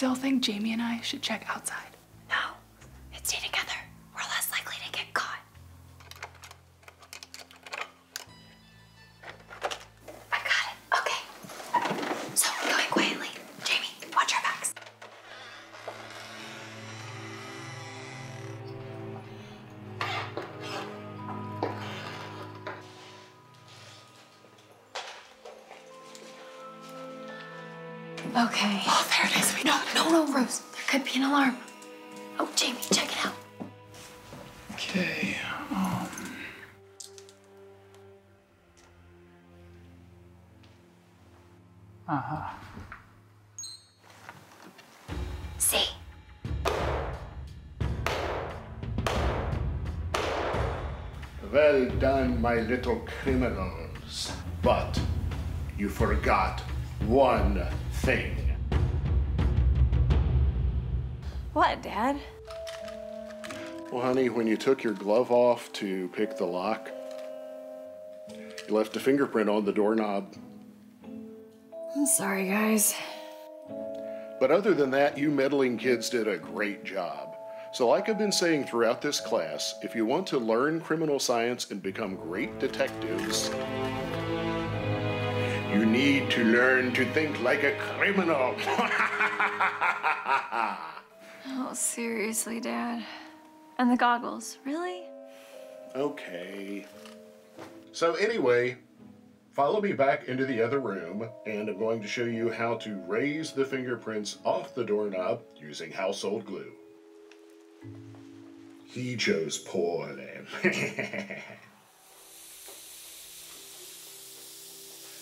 still think Jamie and I should check outside. No, it's stay together. We're less likely to get caught. I got it. Okay. So, going quietly. Jamie, watch our backs. Okay. Oh, there it is. No, Rose. There could be an alarm. Oh, Jamie, check it out. Okay, See? Well done, my little criminals. But you forgot one thing. What, Dad? Well, honey, when you took your glove off to pick the lock, you left a fingerprint on the doorknob. I'm sorry, guys. But other than that, you meddling kids did a great job. So like I've been saying throughout this class, if you want to learn criminal science and become great detectives, you need to learn to think like a criminal. Oh, seriously, Dad? And the goggles, really? Okay. So anyway, follow me back into the other room, and I'm going to show you how to raise the fingerprints off the doorknob using household glue. He chose poorly.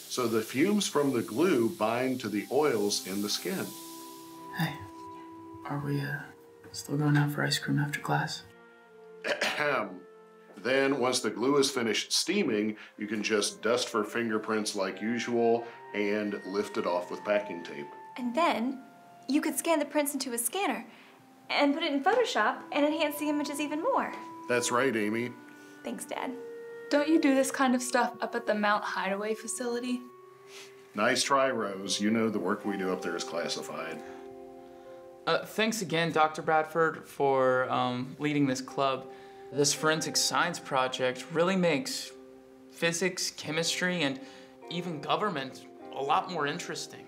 So the fumes from the glue bind to the oils in the skin. Hey, are we still going out for ice cream after class? Then, once the glue is finished steaming, you can just dust for fingerprints like usual and lift it off with packing tape. And then you could scan the prints into a scanner and put it in Photoshop and enhance the images even more. That's right, Amy. Thanks, Dad. Don't you do this kind of stuff up at the Mount Hideaway facility? Nice try, Rose. You know the work we do up there is classified. Thanks again, Dr. Bradford, for leading this club. This forensic science project really makes physics, chemistry, and even government a lot more interesting.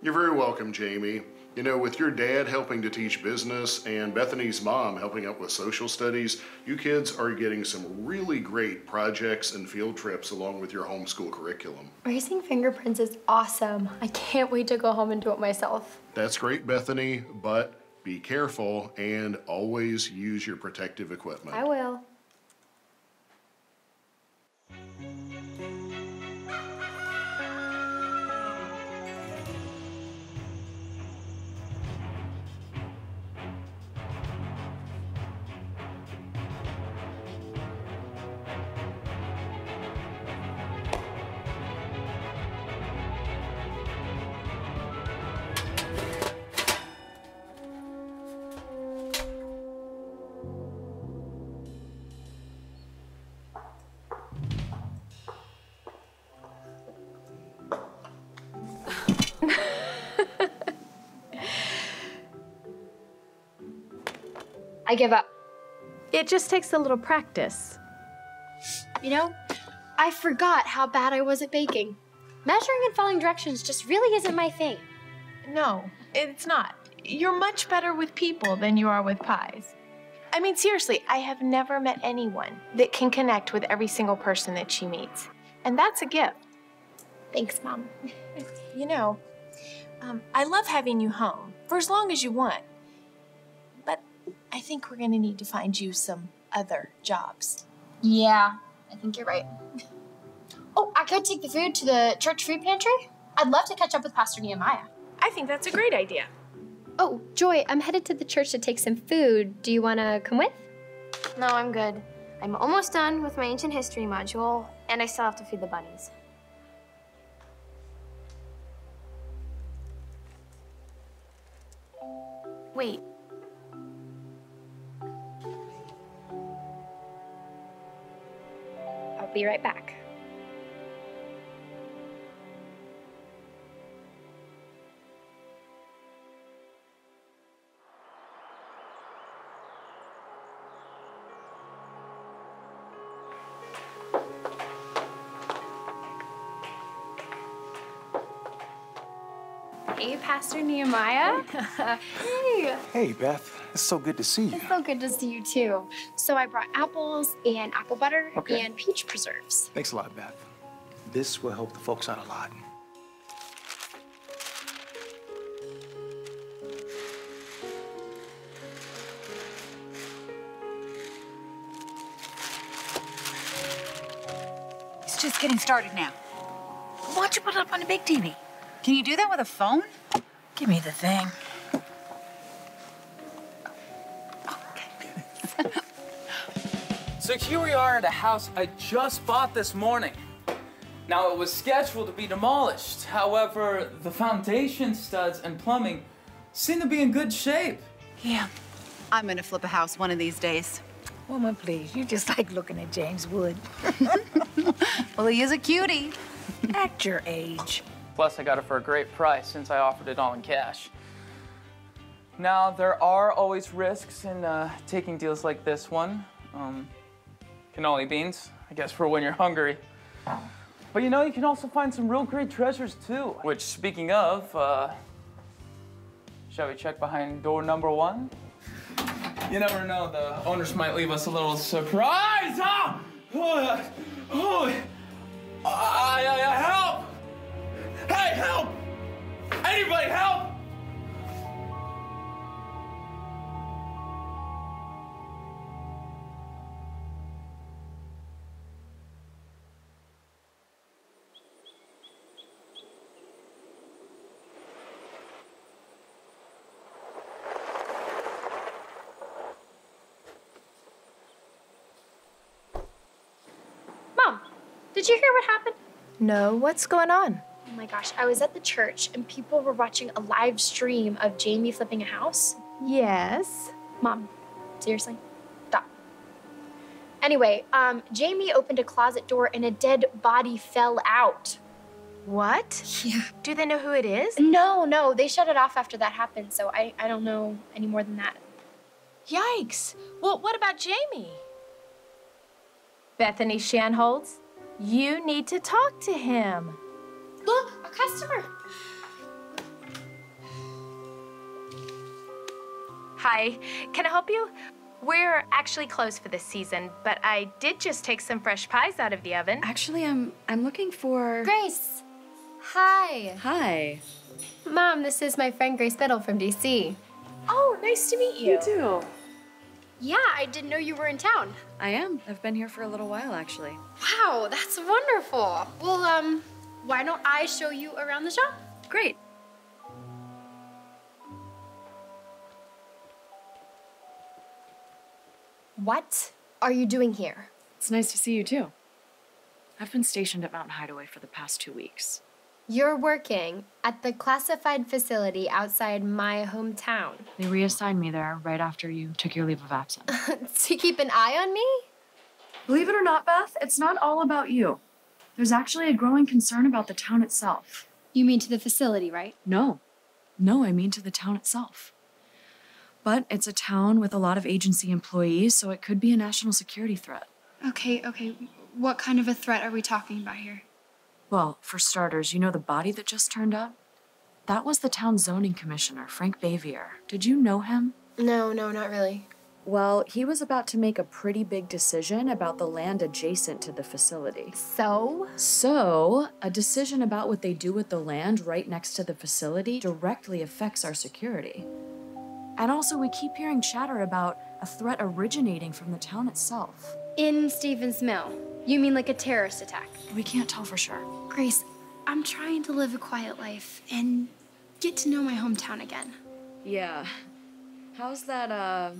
You're very welcome, Jamie. You know, with your dad helping to teach business and Bethany's mom helping out with social studies, you kids are getting some really great projects and field trips along with your homeschool curriculum. Raising fingerprints is awesome. I can't wait to go home and do it myself. That's great, Bethany, but be careful and always use your protective equipment. I will. I give up. It just takes a little practice. You know, I forgot how bad I was at baking. Measuring and following directions just really isn't my thing. No, it's not. You're much better with people than you are with pies. I mean, seriously, I have never met anyone that can connect with every single person that she meets. And that's a gift. Thanks, Mom. You know, I love having you home for as long as you want. But I think we're gonna need to find you some other jobs. Yeah, I think you're right. Oh, I could take the food to the church food pantry. I'd love to catch up with Pastor Nehemiah. I think that's a great idea. Oh, Joy, I'm headed to the church to take some food. Do you want to come with? No, I'm good. I'm almost done with my ancient history module, and I still have to feed the bunnies. Wait. I'll be right back. Hey, Pastor Nehemiah. Hey. Hey, Beth. It's so good to see you. It's so good to see you, too. So I brought apples and apple butter and peach preserves. Thanks a lot, Beth. This will help the folks out a lot. It's just getting started now. Why don't you put it up on the big TV? Can you do that with a phone? Give me the thing. So here we are at a house I just bought this morning. Now, it was scheduled to be demolished. However, the foundation studs and plumbing seem to be in good shape. Yeah, I'm gonna flip a house one of these days. Woman, please, you just like looking at James Wood. Well, he is a cutie at your age. Plus, I got it for a great price since I offered it all in cash. Now, there are always risks in taking deals like this one. Cannoli beans, I guess, for when you're hungry. But you know, you can also find some real great treasures too. Which, speaking of, shall we check behind door number 1? You never know, the owners might leave us a little surprise. Ah! Help! Hey, help! Anybody help! Mom, did you hear what happened? No, what's going on? Oh my gosh, I was at the church and people were watching a live stream of Jamie flipping a house. Yes. Mom, seriously? Stop. Anyway, Jamie opened a closet door and a dead body fell out. What? Yeah. Do they know who it is? No, they shut it off after that happened, so I don't know any more than that. Yikes. Well, what about Jamie? Bethany Shanholtz, you need to talk to him. Look, a customer. Hi, can I help you? We're actually closed for this season, but I did just take some fresh pies out of the oven. Actually, I'm looking for... Grace. Hi. Hi. Mom, this is my friend Grace Biddle from DC. Oh, nice to meet you. You too. Yeah, I didn't know you were in town. I am. I've been here for a little while, actually. Wow, that's wonderful. Well, why don't I show you around the shop? Great. What are you doing here? It's nice to see you too. I've been stationed at Mountain Hideaway for the past 2 weeks. You're working at the classified facility outside my hometown. They reassigned me there right after you took your leave of absence. To keep an eye on me? Believe it or not, Beth, it's not all about you. There's actually a growing concern about the town itself. You mean to the facility, right? No, I mean to the town itself. But it's a town with a lot of agency employees, so it could be a national security threat. Okay. What kind of a threat are we talking about here? Well, for starters, you know the body that just turned up? That was the town's zoning commissioner, Frank Bavier. Did you know him? No, not really. Well, he was about to make a pretty big decision about the land adjacent to the facility. So, a decision about what they do with the land right next to the facility directly affects our security. And also, we keep hearing chatter about a threat originating from the town itself. In Stevens Mill? You mean like a terrorist attack? We can't tell for sure. Grace, I'm trying to live a quiet life and get to know my hometown again. Yeah. How's that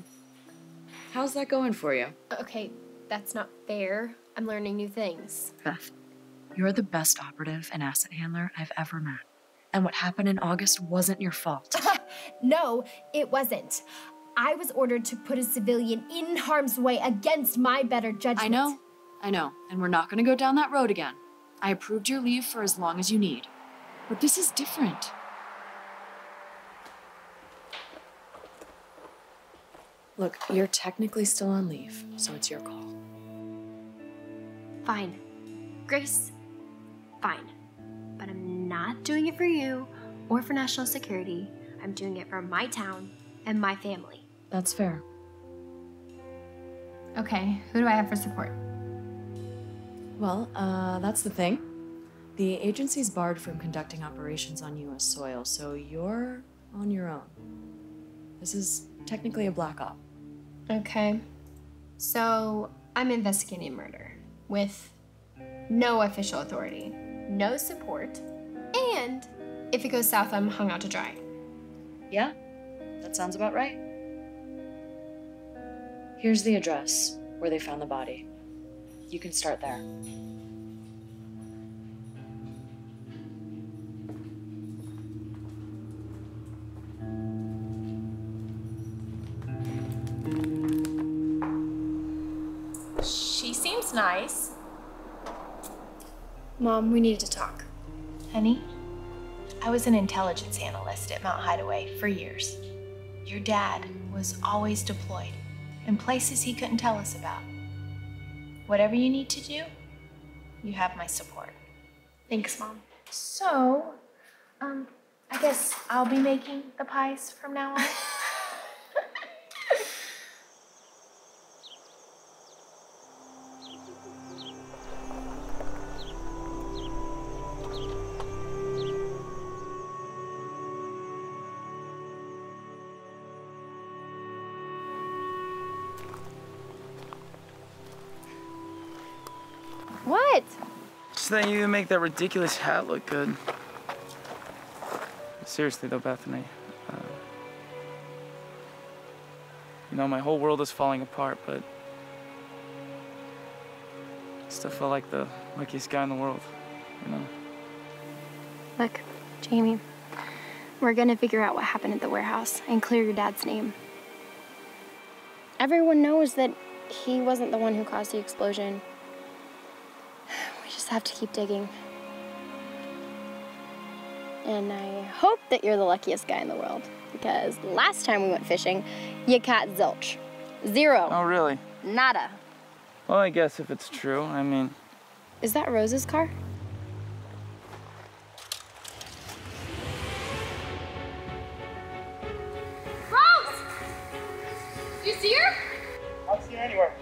going for you? Okay, that's not fair. I'm learning new things. Beth, you're the best operative and asset handler I've ever met. And what happened in August wasn't your fault. No, it wasn't. I was ordered to put a civilian in harm's way against my better judgment. I know. And we're not gonna go down that road again. I approved your leave for as long as you need. But this is different. Look, you're technically still on leave, so it's your call. Fine. Grace, fine. But I'm not doing it for you or for national security. I'm doing it for my town and my family. That's fair. Okay, who do I have for support? Well, that's the thing. The agency's barred from conducting operations on U.S. soil, so you're on your own. This is technically a black op. Okay. So, I'm investigating murder with no official authority, no support, and if it goes south, I'm hung out to dry. Yeah, that sounds about right. Here's the address where they found the body. You can start there. She seems nice. Mom, we needed to talk. Honey, I was an intelligence analyst at Mount Hideaway for years. Your dad was always deployed in places he couldn't tell us about. Whatever you need to do, you have my support. Thanks, Mom. So, I guess I'll be making the pies from now on. What? Just that you make that ridiculous hat look good. Seriously though, Bethany. You know, my whole world is falling apart, but I still feel like the luckiest guy in the world, you know? Look, Jamie, we're gonna figure out what happened at the warehouse and clear your dad's name. Everyone knows that he wasn't the one who caused the explosion. We just have to keep digging. And I hope that you're the luckiest guy in the world, because last time we went fishing, you caught zilch. 0. Oh, really? Nada. Well, I guess if it's true, I mean... Is that Rose's car? Rose! Did you see her? I don't see her anywhere.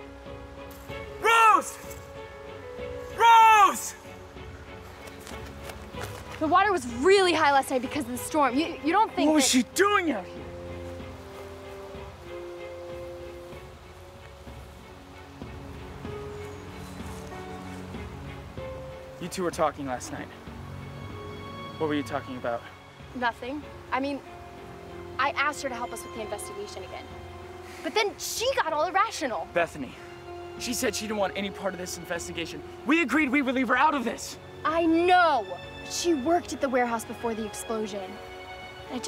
Rose! Rose! The water was really high last night because of the storm. You don't think What was that... she doing out here? You two were talking last night. What were you talking about? Nothing. I mean, I asked her to help us with the investigation again. But then she got all irrational. Bethany, she said she didn't want any part of this investigation. We agreed we would leave her out of this. I know. She worked at the warehouse before the explosion. I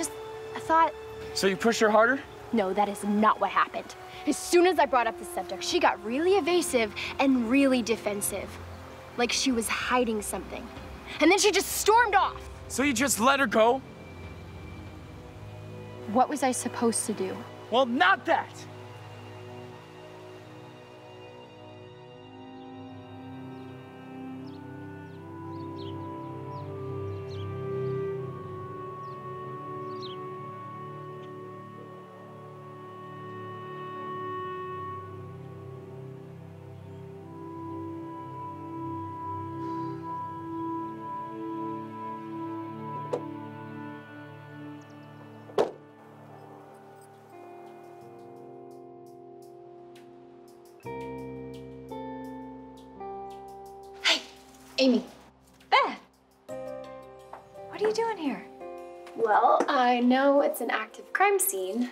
thought... So you pushed her harder? No, that is not what happened. As soon as I brought up the subject, she got really evasive and really defensive. Like she was hiding something. And then she just stormed off. So you just let her go? What was I supposed to do? Well, not that. Amy. Beth! What are you doing here? Well, I know it's an active crime scene,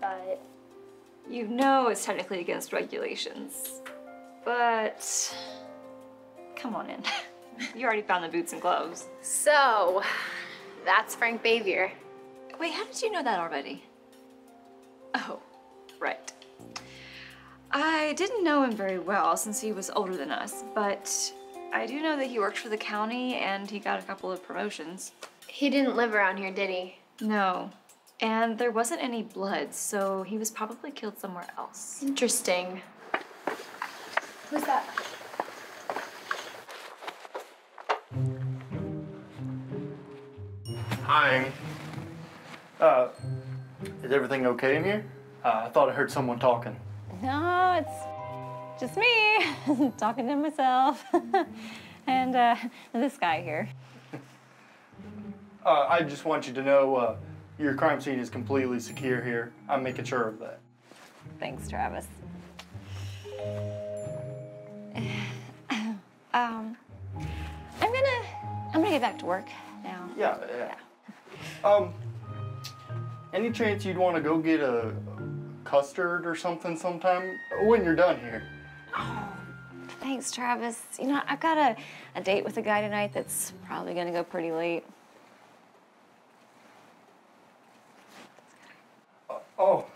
but... You know it's technically against regulations, but come on in. You already found the boots and gloves. So, that's Frank Bavier. Wait, how did you know that already? Oh, right. I didn't know him very well since he was older than us, but I do know that he worked for the county and he got a couple of promotions. He didn't live around here, did he? No. And there wasn't any blood, so he was probably killed somewhere else. Interesting. Who's that? Hi. Is everything okay in here? I thought I heard someone talking. No, it's just me talking to myself. And this guy here. I just want you to know your crime scene is completely secure here. I'm making sure of that. Thanks, Travis. I'm gonna get back to work now. Yeah. Any chance you'd want to go get a custard or something sometime when you're done here? Oh, thanks, Travis. You know, I've got a date with a guy tonight that's probably gonna go pretty late. Oh.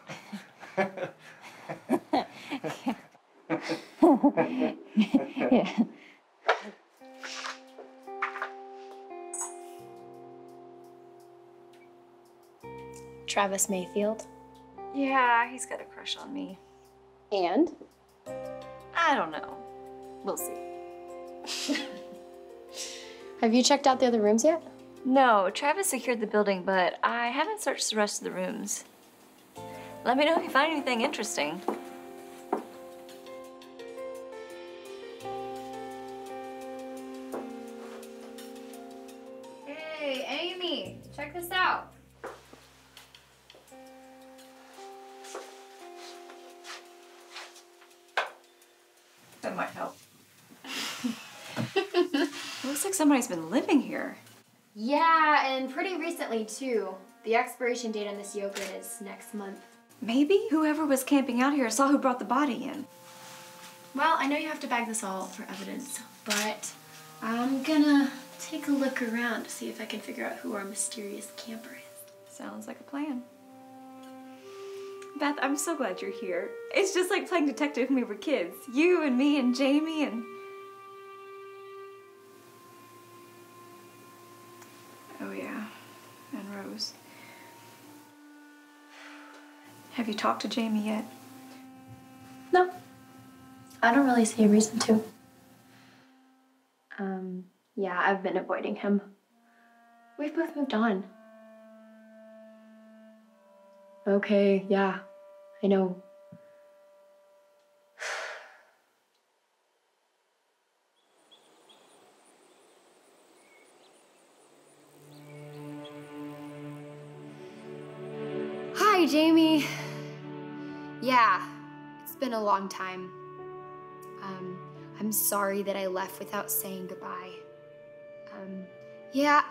Yeah. Travis Mayfield. Yeah, he's got a crush on me. And? I don't know. We'll see. Have you checked out the other rooms yet? No, Travis secured the building, but I haven't searched the rest of the rooms. Let me know if you find anything interesting. Hey, Amy, check this out. That might help. Looks like somebody's been living here. Yeah, and pretty recently too. The expiration date on this yogurt is next month. Maybe whoever was camping out here saw who brought the body in. Well, I know you have to bag this all for evidence, but I'm gonna take a look around to see if I can figure out who our mysterious camper is. Sounds like a plan. Beth, I'm so glad you're here. It's just like playing detective when we were kids. You and me and Jamie and... Oh yeah, and Rose. Have you talked to Jamie yet? No, I don't really see a reason to. Yeah, I've been avoiding him. We've both moved on. Okay, yeah, I know. Hi, Jamie. Yeah, it's been a long time. I'm sorry that I left without saying goodbye. Yeah,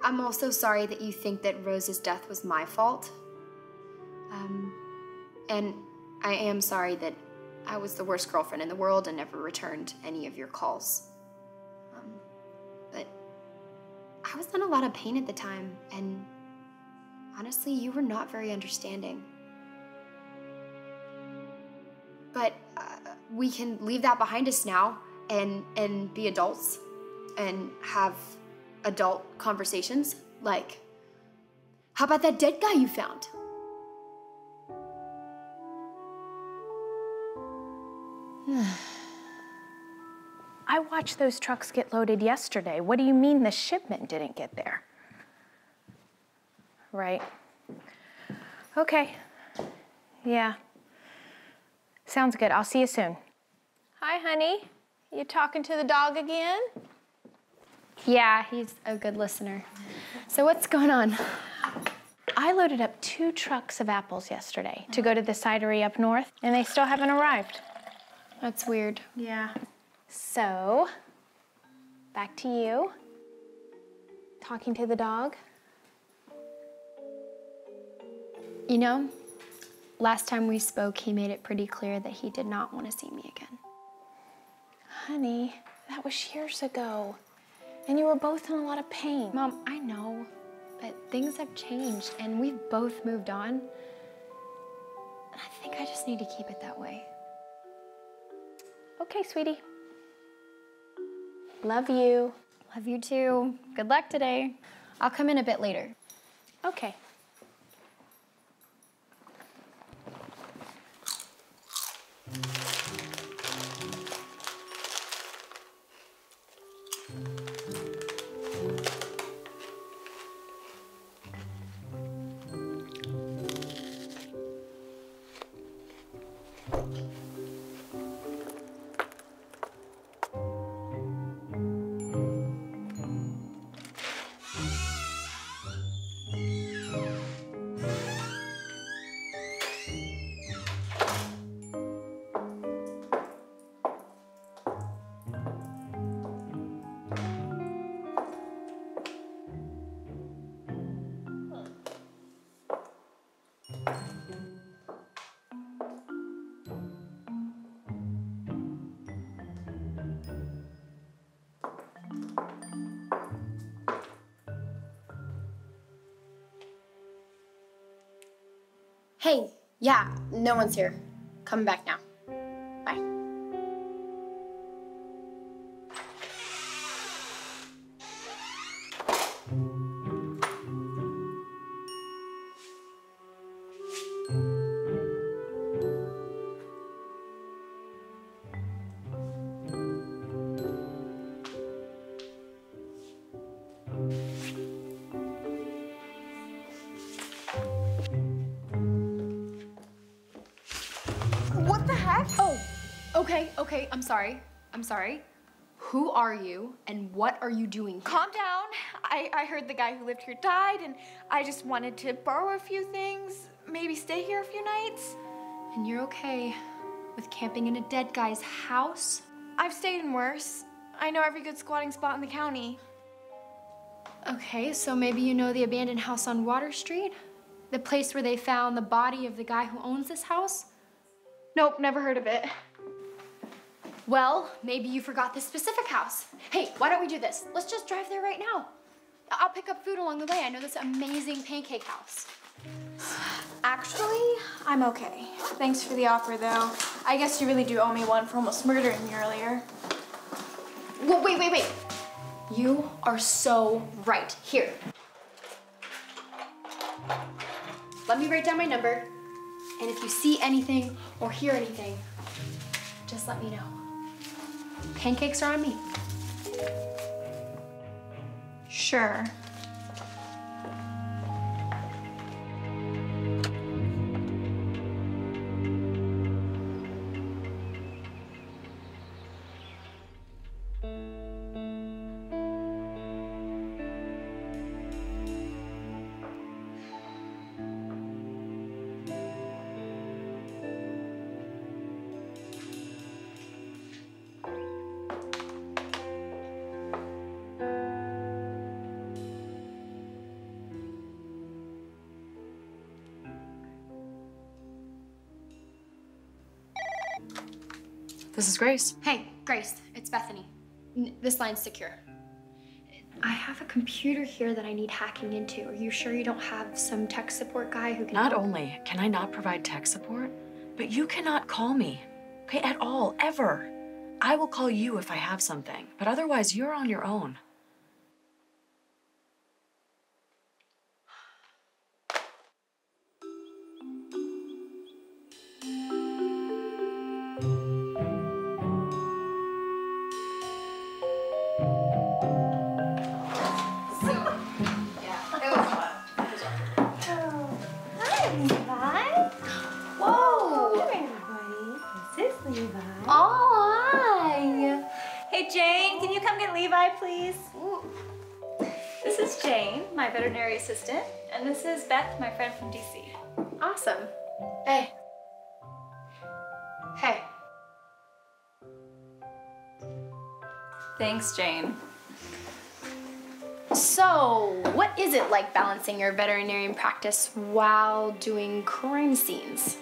I'm also sorry that you think that Rose's death was my fault. And I am sorry that I was the worst girlfriend in the world and never returned any of your calls. But I was in a lot of pain at the time, and honestly, you were not very understanding. But we can leave that behind us now and be adults and have adult conversations. Like, how about that dead guy you found? I watched those trucks get loaded yesterday. What do you mean the shipment didn't get there? Right. Okay. Yeah. Sounds good. I'll see you soon. Hi, honey. You talking to the dog again? Yeah, he's a good listener. So what's going on? I loaded up 2 trucks of apples yesterday to go to the cidery up north, and they still haven't arrived. That's weird. Yeah. So, back to you. Talking to the dog. You know, last time we spoke, he made it pretty clear that he did not want to see me again. Honey, that was years ago. And you were both in a lot of pain. Mom, I know, but things have changed and we've both moved on. And I think I just need to keep it that way. Okay, sweetie. Love you. Love you too. Good luck today. I'll come in a bit later. Okay. Hey, yeah, no one's here. Coming back now. Bye. What the heck? Oh, okay, I'm sorry. Who are you and what are you doing here? Calm down. I heard the guy who lived here died, and I just wanted to borrow a few things, maybe stay here a few nights. And you're okay with camping in a dead guy's house? I've stayed in worse. I know every good squatting spot in the county. Okay, so maybe you know the abandoned house on Water Street? The place where they found the body of the guy who owns this house? Nope, never heard of it. Well, maybe you forgot this specific house. Hey, why don't we do this? Let's just drive there right now. I'll pick up food along the way. I know this amazing pancake house. Actually, I'm okay. Thanks for the offer, though. I guess you really do owe me one for almost murdering me earlier. Whoa, wait. You are so right. Here. Let me write down my number, and if you see anything or hear anything, just let me know. Pancakes are on me. Sure. This is Grace. Hey, Grace, it's Bethany. This line's secure. I have a computer here that I need hacking into. Are you sure you don't have some tech support guy who can Not help? only can I not provide tech support, but you cannot call me, okay, at all, ever. I will call you if I have something, but otherwise you're on your own. Hey, Jane, can you come get Levi, please? This is Jane, my veterinary assistant, and this is Beth, my friend from DC. Awesome. Hey. Hey. Thanks, Jane. So, what is it like balancing your veterinarian practice while doing crime scenes?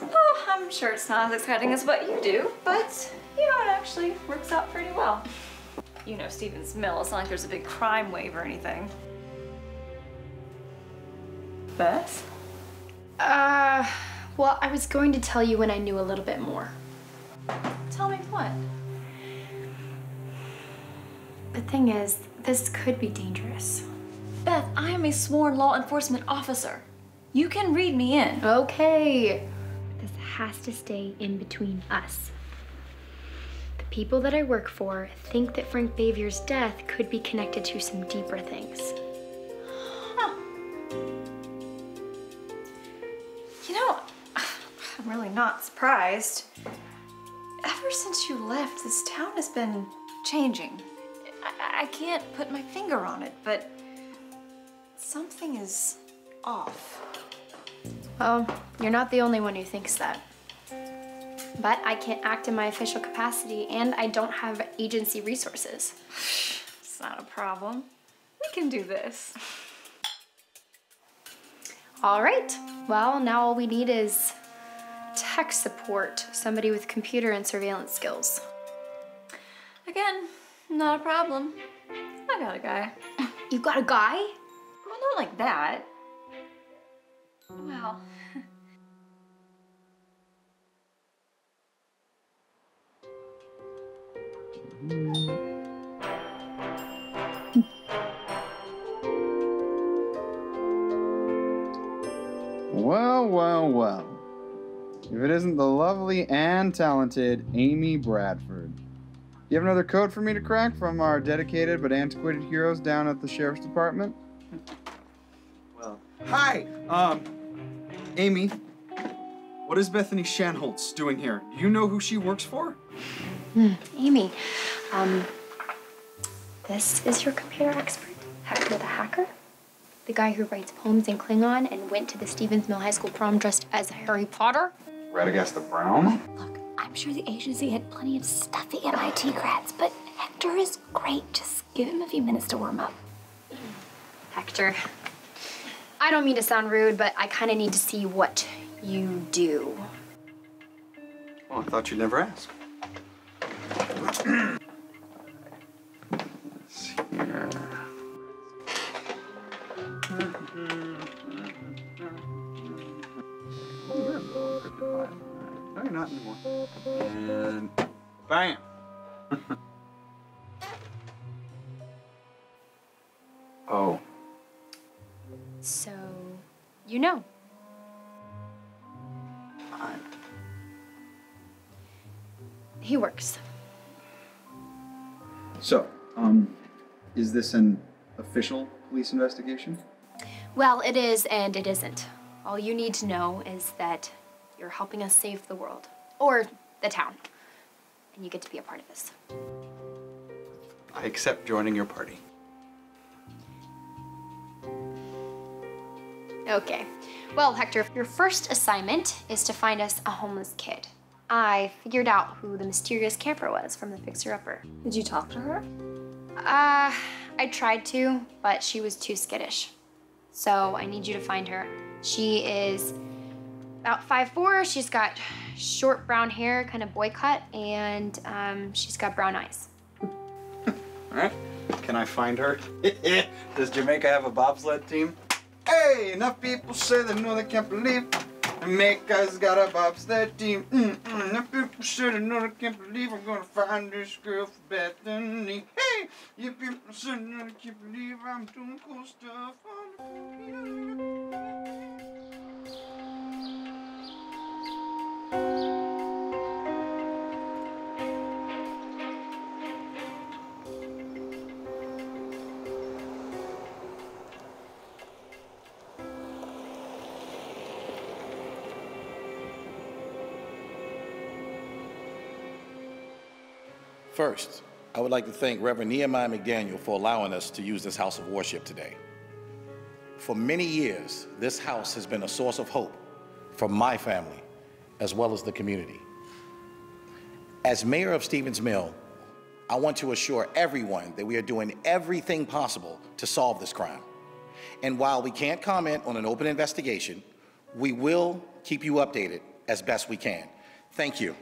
Oh, I'm sure it's not as exciting as what you do, but you know, it actually works out pretty well. You know Stevens Mill, it's not like there's a big crime wave or anything. Beth? Well, I was going to tell you when I knew a little bit more. Tell me what? The thing is, this could be dangerous. Beth, I am a sworn law enforcement officer. You can read me in. Okay. This has to stay in between us. The people that I work for think that Frank Xavier's death could be connected to some deeper things. Huh. You know, I'm really not surprised. Ever since you left, this town has been changing. I can't put my finger on it, but something is off. Well, you're not the only one who thinks that. But I can't act in my official capacity, and I don't have agency resources. It's not a problem. We can do this. All right. Well, now all we need is tech support, somebody with computer and surveillance skills. Again, not a problem. I got a guy. You got a guy? Well, not like that. Well, Well, well, well. If it isn't the lovely and talented Amy Bradford. You have another code for me to crack from our dedicated but antiquated heroes down at the Sheriff's Department? Well, hi! Amy, what is Bethany Shanholtz doing here? Do you know who she works for? Amy, this is your computer expert, Hector the Hacker? The guy who writes poems in Klingon and went to the Stevens Mill High School prom dressed as Harry Potter? Radagast Brown? Look, I'm sure the agency had plenty of stuffy MIT grads, but Hector is great. Just give him a few minutes to warm up. Hector, I don't mean to sound rude, but I kind of need to see what you do. Well, I thought you'd never ask. Let's see here. No, you're not anymore. And bam! Oh. So, you know. He works. So, is this an official police investigation? Well, it is and it isn't. All you need to know is that you're helping us save the world. Or the town. And you get to be a part of this. I accept joining your party. Okay. Well, Hector, your first assignment is to find us a homeless kid. I figured out who the mysterious camper was from the Fixer Upper. Did you talk to her? I tried to, but she was too skittish. So I need you to find her. She is about 5'4". She's got short brown hair, kind of boy cut, and she's got brown eyes. All right. Can I find her? Does Jamaica have a bobsled team? Hey, enough people say they know they can't believe Jamaica's got a bobsled team. Enough people say they know they can't believe I'm gonna find this girl for Bethany. Hey, you people say they know they can't believe I'm doing cool stuff on the First, I would like to thank Reverend Nehemiah McDaniel for allowing us to use this house of worship today. For many years, this house has been a source of hope for my family, as well as the community. As mayor of Stevens Mill, I want to assure everyone that we are doing everything possible to solve this crime. And while we can't comment on an open investigation, we will keep you updated as best we can. Thank you.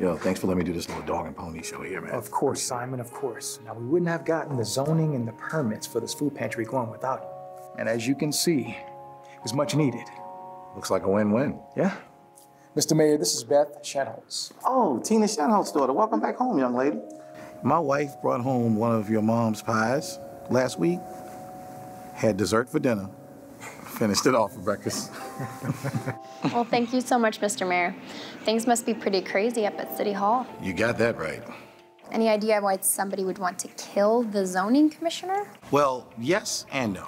Yo, thanks for letting me do this little dog and pony show here, man. Of course, Simon, of course. Now, we wouldn't have gotten the zoning and the permits for this food pantry going without you. And as you can see, it was much needed. Looks like a win-win. Yeah. Mr. Mayor, this is Beth Shanholtz. Oh, Tina Shanholtz's daughter. Welcome back home, young lady. My wife brought home one of your mom's pies last week. Had dessert for dinner. Finished it off for breakfast. Well, thank you so much, Mr. Mayor. Things must be pretty crazy up at City Hall. You got that right. Any idea why somebody would want to kill the zoning commissioner? Well, yes and no.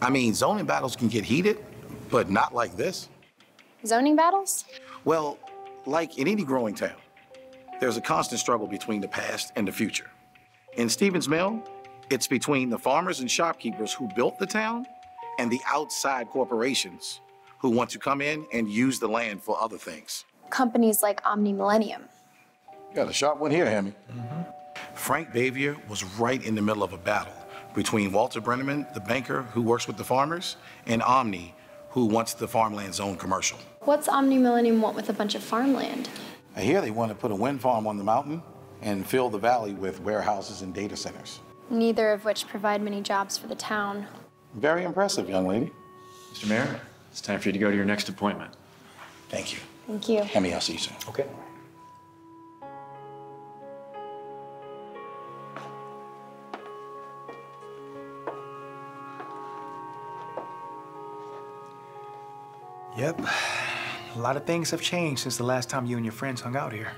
I mean, zoning battles can get heated, but not like this. Zoning battles? Well, like in any growing town, there's a constant struggle between the past and the future. In Stevens Mill, it's between the farmers and shopkeepers who built the town and the outside corporations who want to come in and use the land for other things. Companies like Omni Millennium. You got a sharp one here, Hammy. Frank Bavier was right in the middle of a battle between Walter Brenneman, the banker who works with the farmers, and Omni, who wants the farmland zone commercial. What's Omni Millennium want with a bunch of farmland? I hear they want to put a wind farm on the mountain and fill the valley with warehouses and data centers. Neither of which provide many jobs for the town. Very impressive, young lady. Mr. Mayor, it's time for you to go to your next appointment. Thank you. Thank you. Hammy, I'll see you soon. Okay. Yep. A lot of things have changed since the last time you and your friends hung out here.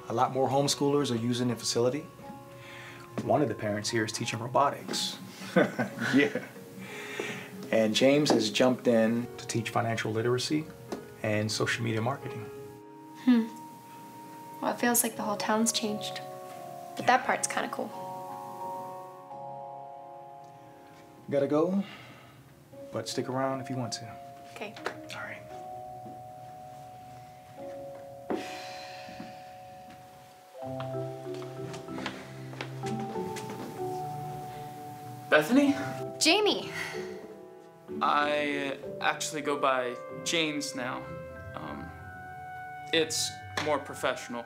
A lot more homeschoolers are using the facility. One of the parents here is teaching robotics. Yeah. And James has jumped in to teach financial literacy and social media marketing. Well, it feels like the whole town's changed. But that part's kind of cool. Gotta go, but stick around if you want to. Okay. All right. Bethany? Jamie! I actually go by James now. It's more professional.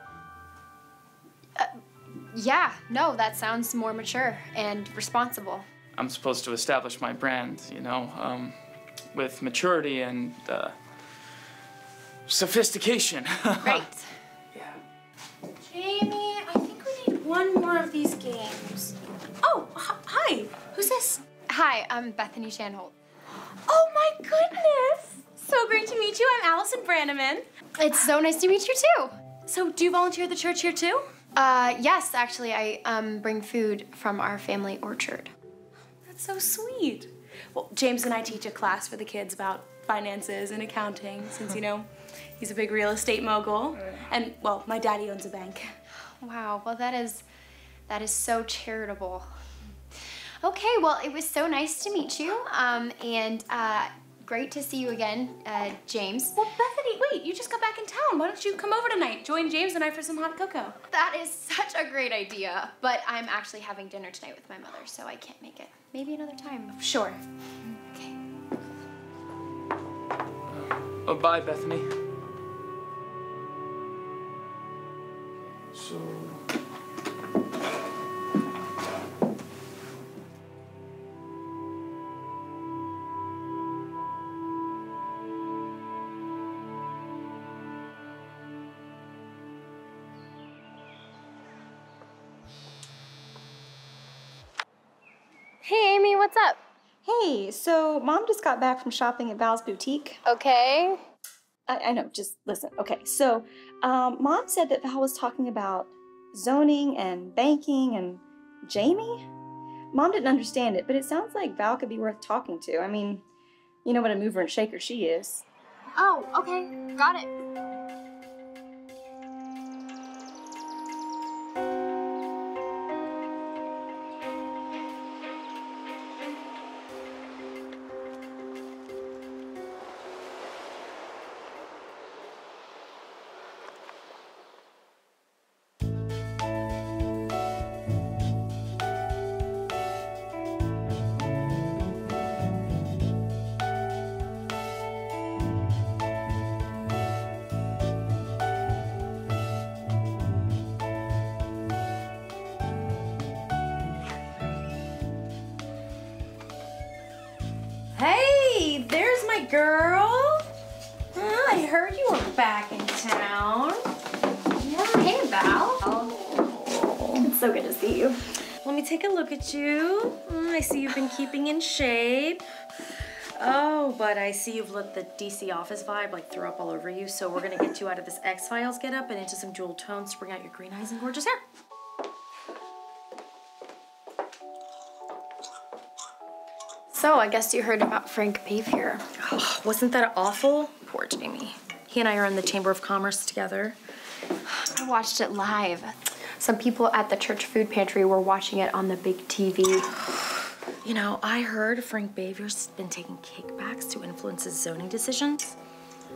Yeah, no, that sounds more mature and responsible. I'm supposed to establish my brand, you know, with maturity and sophistication. Right. Jamie, I think we need one more of these games. Oh, hi. Who's this? Hi, I'm Bethany Shanholtz. Oh my goodness! So great to meet you. I'm Allison Branneman. It's so nice to meet you too. So, do you volunteer at the church here too? Yes, actually, I bring food from our family orchard. That's so sweet. Well, James and I teach a class for the kids about finances and accounting, since, you know, he's a big real estate mogul. And, well, my daddy owns a bank. Wow, well, that is so charitable. Okay, well, it was so nice to meet you, and great to see you again, James. Well, Bethany, wait, you just got back in town. Why don't you come over tonight? Join James and I for some hot cocoa. That is such a great idea, but I'm actually having dinner tonight with my mother, so I can't make it. Maybe another time. Sure. Okay. Oh, bye, Bethany. So... Hey, Amy, what's up? Hey, so Mom just got back from shopping at Val's boutique. Okay. I know, just listen. Okay, so Mom said that Val was talking about zoning and banking and Jamie. Mom didn't understand it, but it sounds like Val could be worth talking to. I mean, you know what a mover and shaker she is. Oh, okay, got it. Hey, there's my girl. I heard you were back in town. Yeah, hey, Val. It's so good to see you. Let me take a look at you. I see you've been keeping in shape. Oh, but I see you've let the DC office vibe like throw up all over you, so we're gonna get you out of this X-Files getup and into some jewel tones to bring out your green eyes and gorgeous hair. So, I guess you heard about Frank Behavior. Oh, wasn't that awful? Poor Jamie. He and I are in the Chamber of Commerce together. I watched it live. Some people at the church food pantry were watching it on the big TV. You know, I heard Frank Behavior's been taking kickbacks to influence his zoning decisions,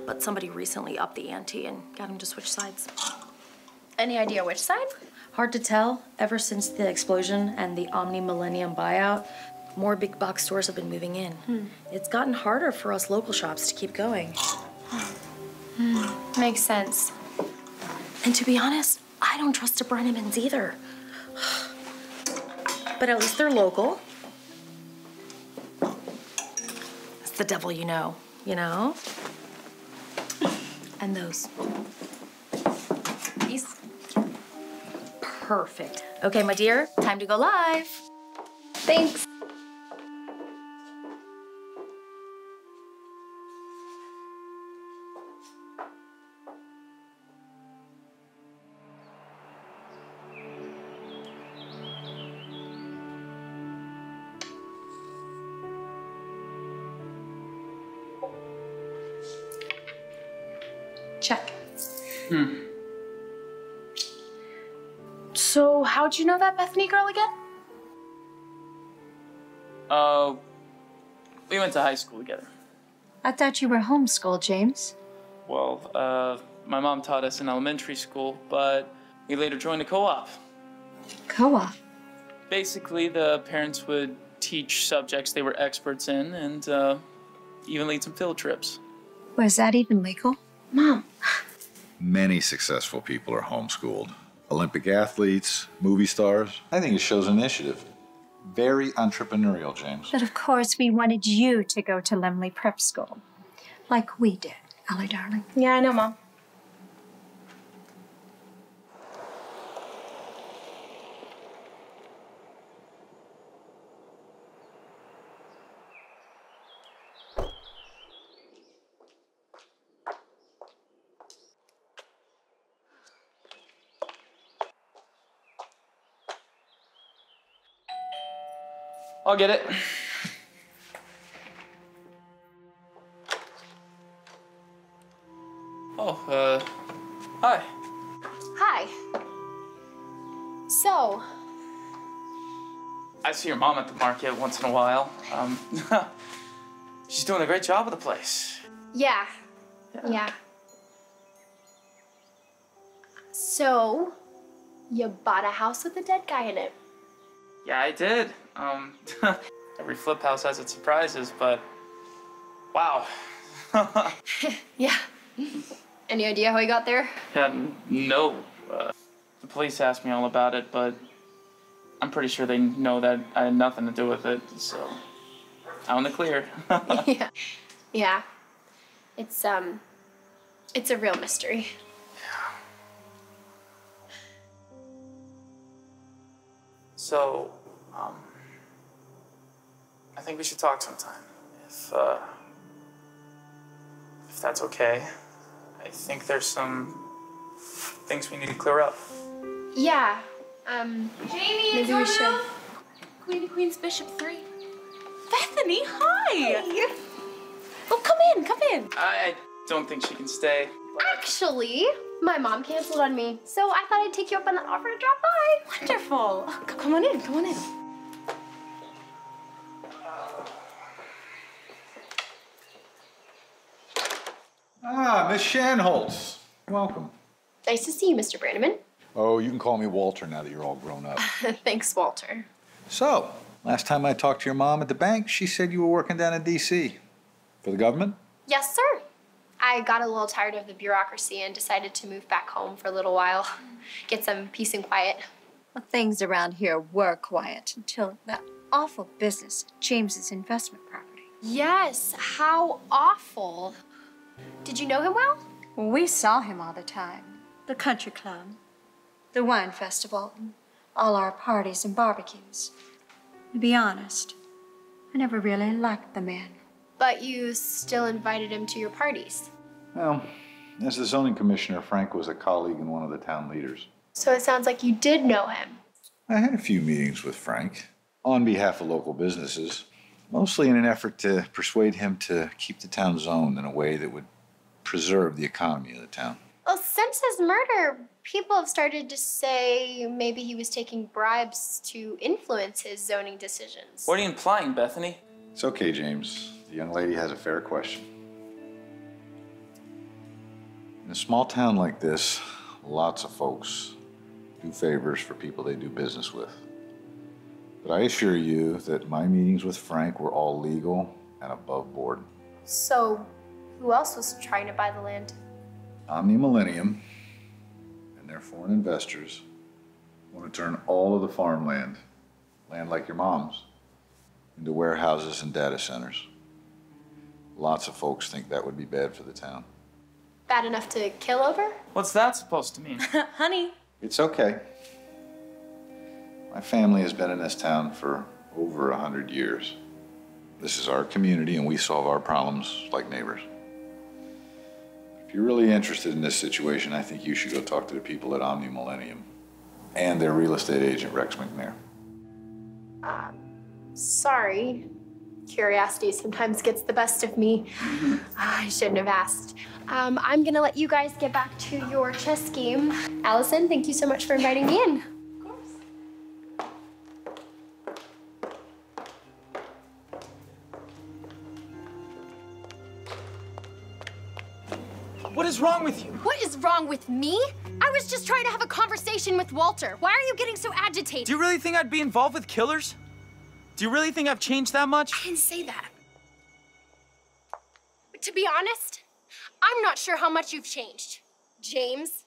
but somebody recently upped the ante and got him to switch sides. Any idea which side? Hard to tell. Ever since the explosion and the Omni Millennium buyout, more big box stores have been moving in. It's gotten harder for us local shops to keep going. Makes sense. And to be honest, I don't trust the Brennemans either. But at least they're local. It's the devil you know? And those. These. Perfect. Okay, my dear, time to go live. Thanks. Check. So, how'd you know that Bethany girl again? We went to high school together. I thought you were homeschooled, James. Well, my mom taught us in elementary school, but we later joined a co-op. Co-op? Basically, the parents would teach subjects they were experts in and even lead some field trips. Was that even legal? Mom. Many successful people are homeschooled. Olympic athletes, movie stars. I think it shows initiative. Very entrepreneurial, James. But of course, we wanted you to go to Lemley Prep School. Like we did, Ellie, darling. Yeah, I know, Mom. I'll get it. Oh, hi. Hi. So, I see your mom at the market once in a while. She's doing a great job of the place. yeah. So, you bought a house with a dead guy in it. Yeah, I did. Every flip house has its surprises, but wow. Yeah. Any idea how he got there? Yeah, no. The police asked me all about it, but I'm pretty sure they know that I had nothing to do with it, so out in the clear. Yeah. Yeah. It's a real mystery. So, I think we should talk sometime, if that's okay. I think there's some things we need to clear up. Yeah. Jamie, maybe we should. Queen, Queen's Bishop 3. Bethany, hi! Oh, come in. I don't think she can stay. Actually, my mom canceled on me, so I thought I'd take you up on that offer to drop by. Wonderful. Oh, come on in, come on in. Ah, Miss Shanholtz. Welcome. Nice to see you, Mr. Brandeman. Oh, you can call me Walter now that you're all grown up. Thanks, Walter. So, last time I talked to your mom at the bank, she said you were working down in D.C. For the government? Yes, sir. I got a little tired of the bureaucracy and decided to move back home for a little while, get some peace and quiet. Well, things around here were quiet until that awful business at James's investment property. Yes, how awful. Did you know him well? Well, we saw him all the time. The country club, the wine festival, and all our parties and barbecues. To be honest, I never really liked the man. But you still invited him to your parties. Well, as the zoning commissioner, Frank was a colleague and one of the town leaders. So it sounds like you did know him. I had a few meetings with Frank on behalf of local businesses, mostly in an effort to persuade him to keep the town zoned in a way that would preserve the economy of the town. Well, since his murder, people have started to say maybe he was taking bribes to influence his zoning decisions. What are you implying, Bethany? It's okay, James. The young lady has a fair question. In a small town like this, lots of folks do favors for people they do business with. But I assure you that my meetings with Frank were all legal and above board. So, who else was trying to buy the land? Omni Millennium and their foreign investors want to turn all of the farmland, land like your mom's, into warehouses and data centers. Lots of folks think that would be bad for the town. Bad enough to kill over? What's that supposed to mean? Honey. It's okay. My family has been in this town for over 100 years. This is our community and we solve our problems like neighbors. If you're really interested in this situation, I think you should go talk to the people at Omni Millennium and their real estate agent, Rex McNair. Sorry. Curiosity sometimes gets the best of me. I shouldn't have asked. I'm gonna let you guys get back to your chess game. Allison, thank you so much for inviting me in. What is wrong with you? What is wrong with me? I was just trying to have a conversation with Walter. Why are you getting so agitated? Do you really think I'd be involved with killers? Do you really think I've changed that much? I didn't say that. But to be honest, I'm not sure how much you've changed, James.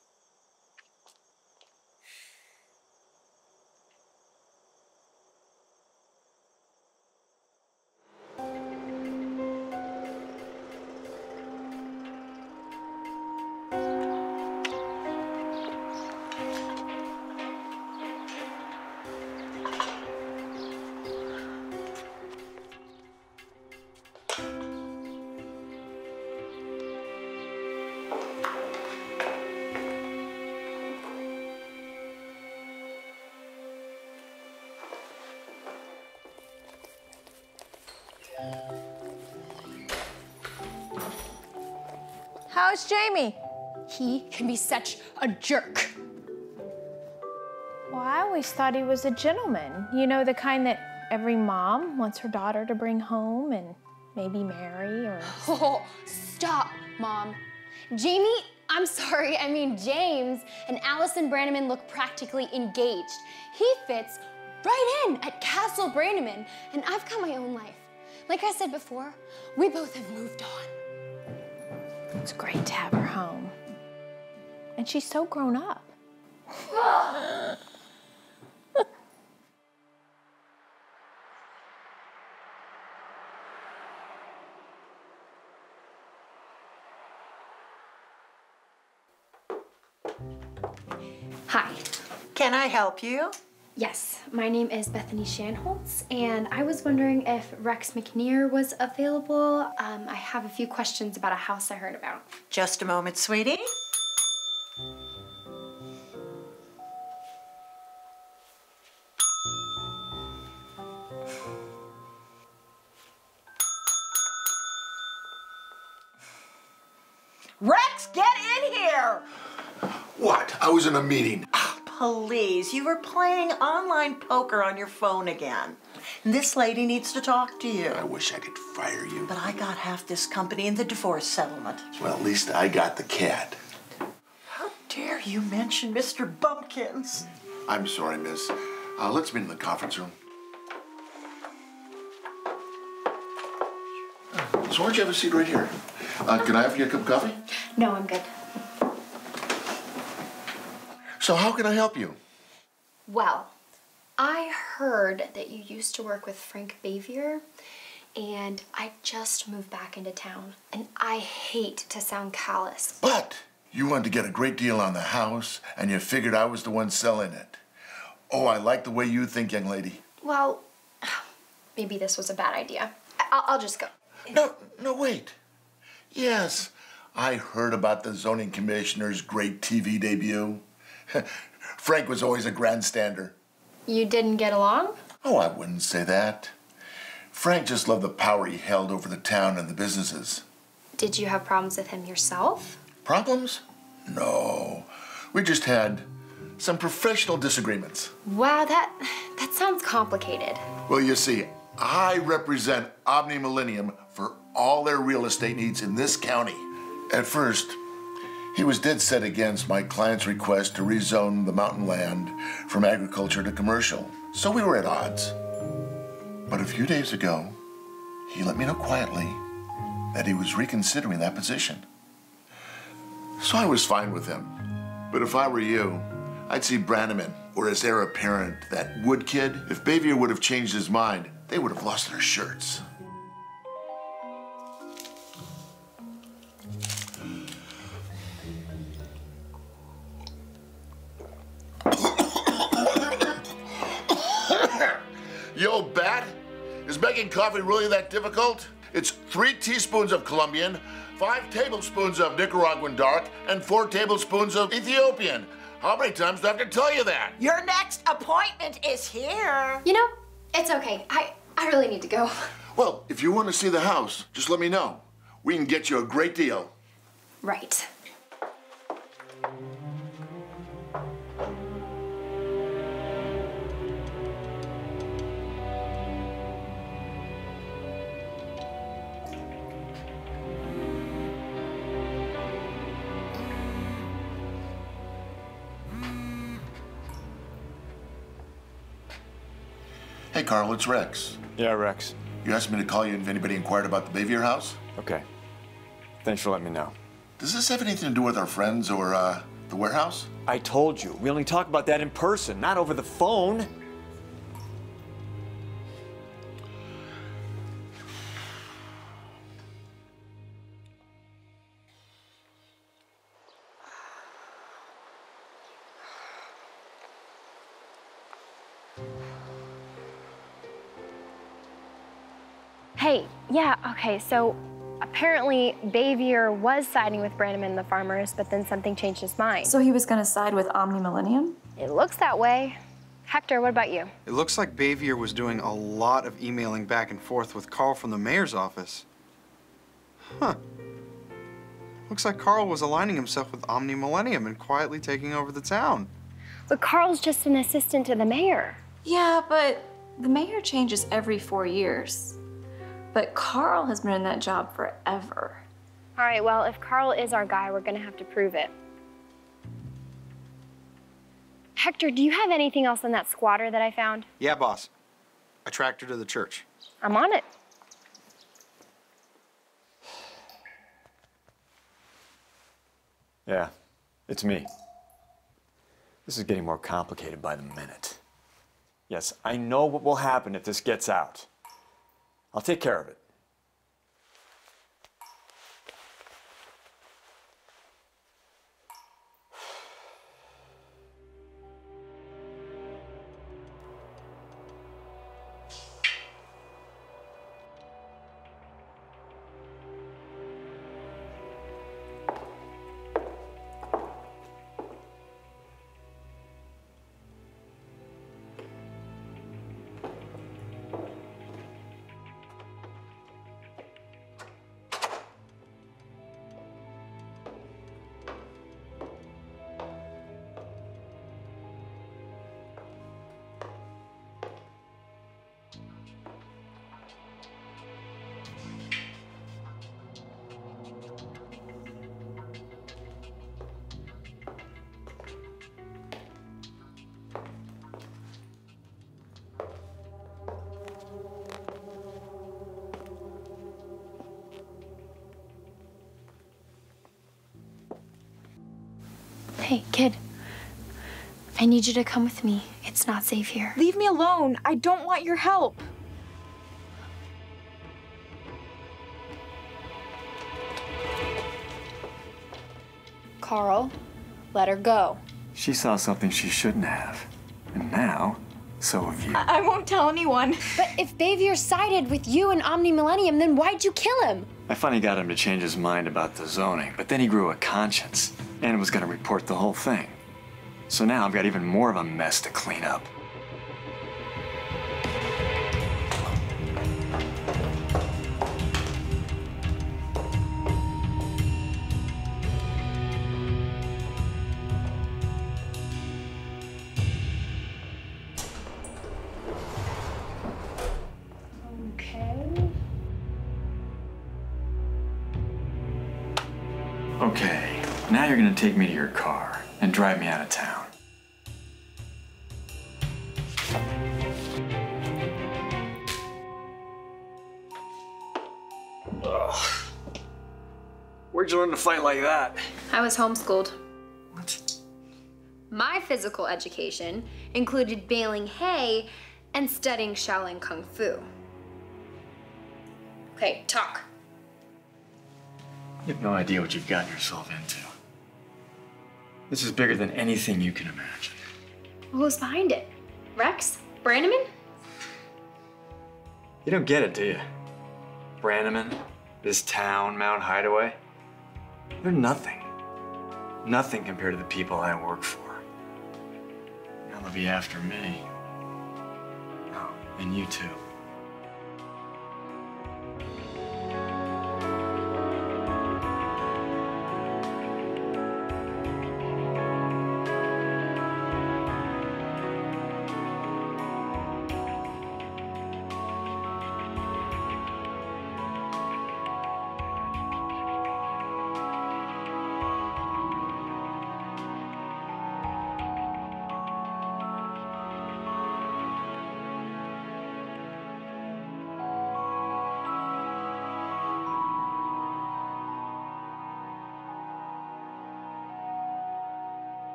How's Jamie? He can be such a jerk. Well, I always thought he was a gentleman. You know, the kind that every mom wants her daughter to bring home and maybe marry or... Oh, stop, Mom. Jamie, I'm sorry, I mean James and Allison Brannaman look practically engaged. He fits right in at Castle Brannaman, and I've got my own life. Like I said before, we both have moved on. It's great to have her home. And she's so grown up. Hi. Can I help you? Yes, my name is Bethany Shanholtz, and I was wondering if Rex McNear was available. I have a few questions about a house I heard about. Just a moment, sweetie. Rex, get in here! What? I was in a meeting. Please, you were playing online poker on your phone again. This lady needs to talk to you. I wish I could fire you. But I got half this company in the divorce settlement. Well, at least I got the cat. How dare you mention Mr. Bumpkins? I'm sorry, miss. Let's meet in the conference room. So why don't you have a seat right here? Can I have you a cup of coffee? No, I'm good. So how can I help you? Well, I heard that you used to work with Frank Bavier, and I just moved back into town, and I hate to sound callous. But you wanted to get a great deal on the house, and you figured I was the one selling it. Oh, I like the way you think, young lady. Well, maybe this was a bad idea. I'll just go. No, wait. Yes, I heard about the zoning commissioner's great TV debut. Frank was always a grandstander. You didn't get along? Oh, I wouldn't say that. Frank just loved the power he held over the town and the businesses. Did you have problems with him yourself? Problems? No. We just had some professional disagreements. Wow, that sounds complicated. Well, you see, I represent Omni Millennium for all their real estate needs in this county. At first, he was dead set against my client's request to rezone the mountain land from agriculture to commercial, so we were at odds. But a few days ago, he let me know quietly that he was reconsidering that position. So I was fine with him. But if I were you, I'd see Brannaman or his heir apparent, that Wood kid. If Bavier would have changed his mind, they would have lost their shirts. You old bat, is making coffee really that difficult? It's 3 teaspoons of Colombian, 5 tablespoons of Nicaraguan dark, and 4 tablespoons of Ethiopian. How many times do I have to tell you that? Your next appointment is here. You know, it's okay. I really need to go. Well, if you want to see the house, just let me know. We can get you a great deal. Right. Hey, Carl, it's Rex. Yeah, Rex. You asked me to call you if anybody inquired about the Bayview house? Okay. Thanks for letting me know. Does this have anything to do with our friends or, the warehouse? I told you, we only talk about that in person, not over the phone. Hey, yeah, okay, so apparently Bayview was siding with Branham and the farmers, but then something changed his mind. So he was gonna side with Omni Millennium? It looks that way. Hector, what about you? It looks like Bayview was doing a lot of emailing back and forth with Carl from the mayor's office. Huh. Looks like Carl was aligning himself with Omni Millennium and quietly taking over the town. But Carl's just an assistant to the mayor. Yeah, but the mayor changes every 4 years. But Carl has been in that job forever. All right, well, if Carl is our guy, we're gonna have to prove it. Hector, do you have anything else on that squatter that I found? Yeah, boss. I tracked her to the church. I'm on it. Yeah, it's me. This is getting more complicated by the minute. Yes, I know what will happen if this gets out. I'll take care of it. Hey, kid. I need you to come with me. It's not safe here. Leave me alone. I don't want your help. Carl, let her go. She saw something she shouldn't have. And now, so have you. I won't tell anyone. But if Bayview sided with you and Omni Millennium, then why'd you kill him? I finally got him to change his mind about the zoning, but then he grew a conscience and was gonna report the whole thing. So now I've got even more of a mess to clean up. Okay, now you're gonna take me to your car and drive me out of town. Ugh. Where'd you learn to fight like that? I was homeschooled. What? My physical education included baling hay and studying Shaolin Kung Fu. Okay, talk. You have no idea what you've gotten yourself into. This is bigger than anything you can imagine. Who's behind it? Rex? Branham? You don't get it, do you? Branham, this town, Mount Hideaway, they're nothing. Nothing compared to the people I work for. Now they'll be after me. Oh, and you too.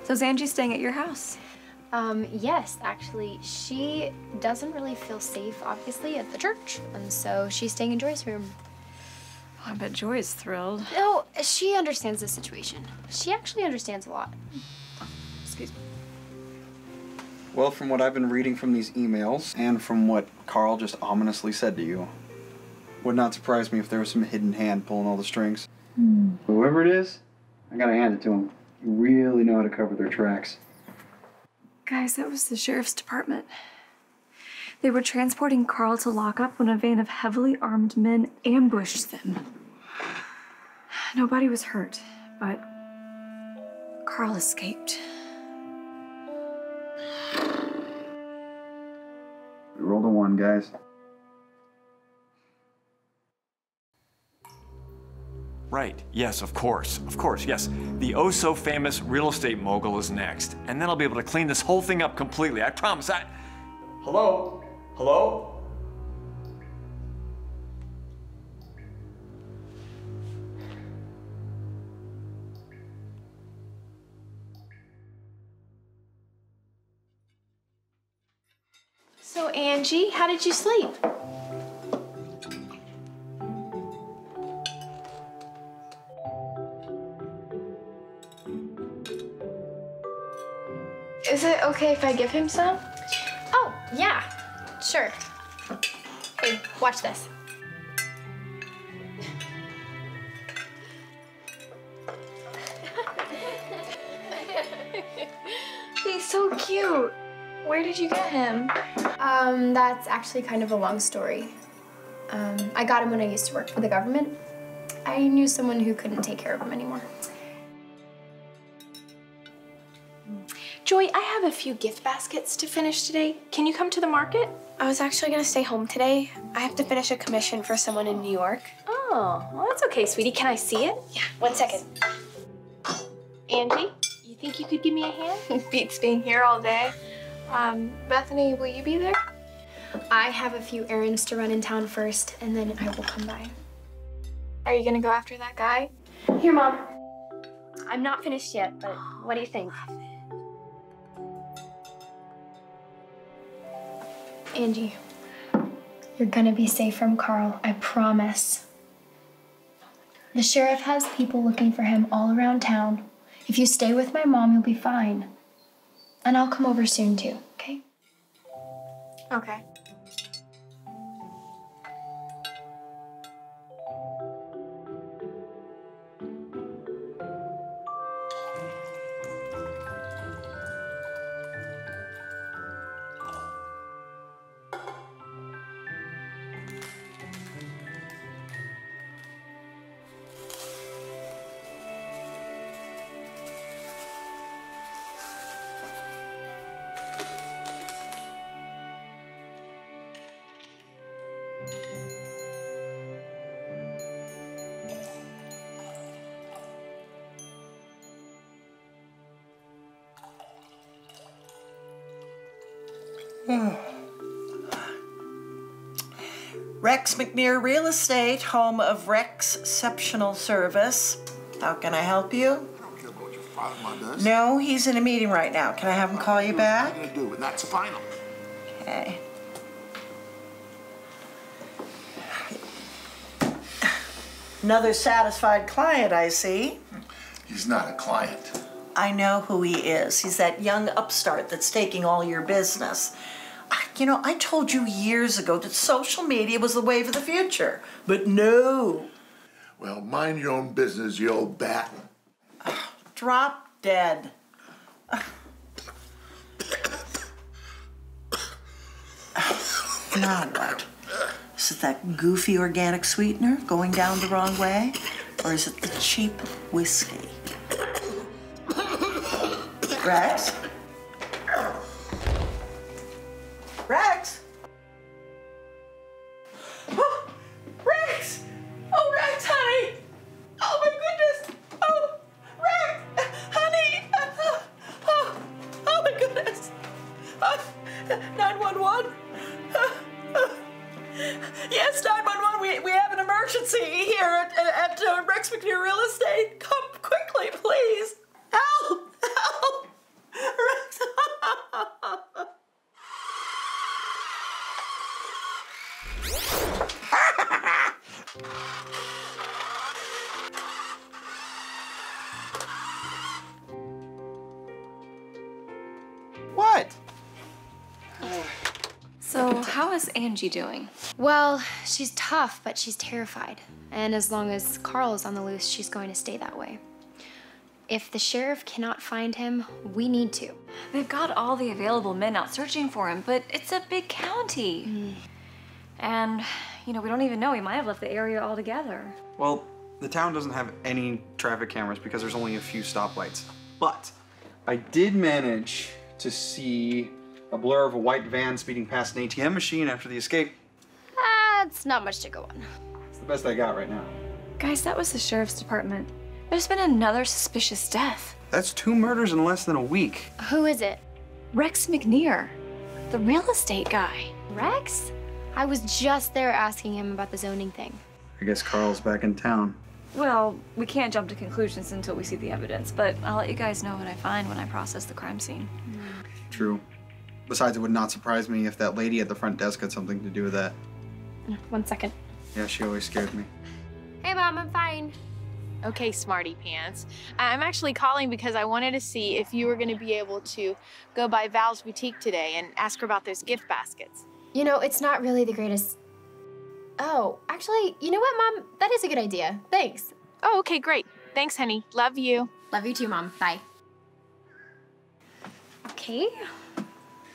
So is Angie staying at your house? Yes, actually. She doesn't really feel safe, obviously, at the church. And so she's staying in Joy's room. Oh, I bet Joy is thrilled. No, she understands the situation. She actually understands a lot. Excuse me. Well, from what I've been reading from these emails, and from what Carl just ominously said to you, would not surprise me if there was some hidden hand pulling all the strings. Whoever it is, I gotta hand it to them. You really know how to cover their tracks. Guys, that was the sheriff's department. They were transporting Carl to lockup when a van of heavily armed men ambushed them. Nobody was hurt, but Carl escaped. We rolled a 1, guys. Right, yes, of course, yes. The oh-so-famous real estate mogul is next, and then I'll be able to clean this whole thing up completely, I promise. Hello? Hello? So, Angie, how did you sleep? Is it okay if I give him some? Oh, yeah, sure. Hey, watch this. He's so cute. Where did you get him? That's actually kind of a long story. I got him when I used to work for the government. I knew someone who couldn't take care of him anymore. Joy, I have a few gift baskets to finish today. Can you come to the market? I was actually gonna stay home today. I have to finish a commission for someone in New York. Oh, well, that's okay, sweetie. Can I see it? Yeah, 1 second. Angie, you think you could give me a hand? Beats being here all day. Bethany, will you be there? I have a few errands to run in town first, and then I will come by. Are you gonna go after that guy? Here, Mom. I'm not finished yet, but what do you think? Angie, you're gonna be safe from Carl, I promise. The sheriff has people looking for him all around town. If you stay with my mom, you'll be fine. And I'll come over soon too, okay? Okay. Rex McNear Real Estate, home of Rex Exceptional Service. How can I help you? I don't care about what your father-in-law does. No, he's in a meeting right now. Can I have him call you back? I'm gonna do it. That's final. Okay. Another satisfied client, I see. He's not a client. I know who he is. He's that young upstart that's taking all your business. You know, I told you years ago that social media was the wave of the future, but no. Well, mind your own business, you old bat. Drop dead. Now what? Is it that goofy organic sweetener going down the wrong way? Or is it the cheap whiskey? Rex? Rex? Oh, Rex! Oh, Rex, honey! Oh, my goodness! Oh, Rex! Honey! Oh, my goodness! 911? Yes, 911, we have an emergency here at Rex McNear Real Estate. Come quickly, please. Help! Help! how is Angie doing? Well, she's tough, but she's terrified. And as long as Carl is on the loose, she's going to stay that way. If the sheriff cannot find him, we need to. They've got all the available men out searching for him, but it's a big county. And, you know, we don't even know. He might have left the area altogether. Well, the town doesn't have any traffic cameras because there's only a few stoplights. But I did manage to see a blur of a white van speeding past an ATM machine after the escape. That's not much to go on. It's the best I got right now. Guys, that was the sheriff's department. There's been another suspicious death. That's 2 murders in less than a week. Who is it? Rex McNear, the real estate guy. Rex? I was just there asking him about the zoning thing. I guess Carl's back in town. Well, we can't jump to conclusions until we see the evidence, but I'll let you guys know what I find when I process the crime scene. True. Besides, it would not surprise me if that lady at the front desk had something to do with that. 1 second. Yeah, she always scared me. Hey, Mom, I'm fine. Okay, smarty pants. I'm actually calling because I wanted to see if you were going to be able to go by Val's boutique today and ask her about those gift baskets. You know, it's not really the greatest... Oh, actually, you know what, Mom? That is a good idea. Thanks. Oh, okay, great. Thanks, honey. Love you. Love you too, Mom. Bye. Okay.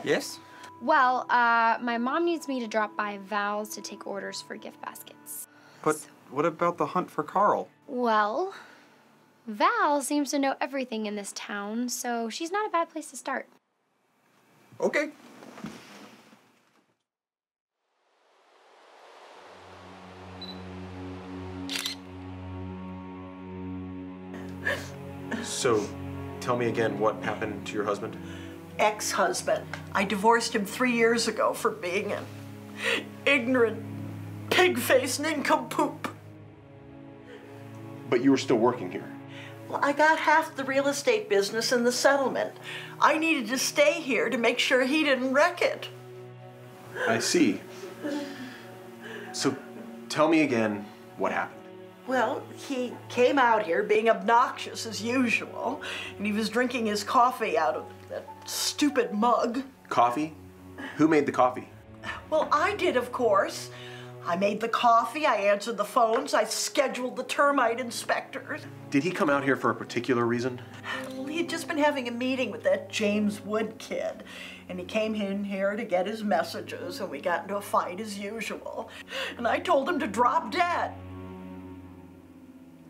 Yes? Well, my mom needs me to drop by Val's to take orders for gift baskets. But what about the hunt for Carl? Well, Val seems to know everything in this town, so she's not a bad place to start. Okay. So, tell me again what happened to your husband? Ex-husband. I divorced him 3 years ago for being an ignorant, pig-faced nincompoop. But you were still working here. Well, I got half the real estate business in the settlement. I needed to stay here to make sure he didn't wreck it. I see. So, tell me again what happened. Well, he came out here being obnoxious as usual, and he was drinking his coffee out of that stupid mug. Coffee? Who made the coffee? Well, I did, of course. I made the coffee, I answered the phones, I scheduled the termite inspectors. Did he come out here for a particular reason? Well, he had just been having a meeting with that James Wood kid, and he came in here to get his messages, and we got into a fight as usual. And I told him to drop dead.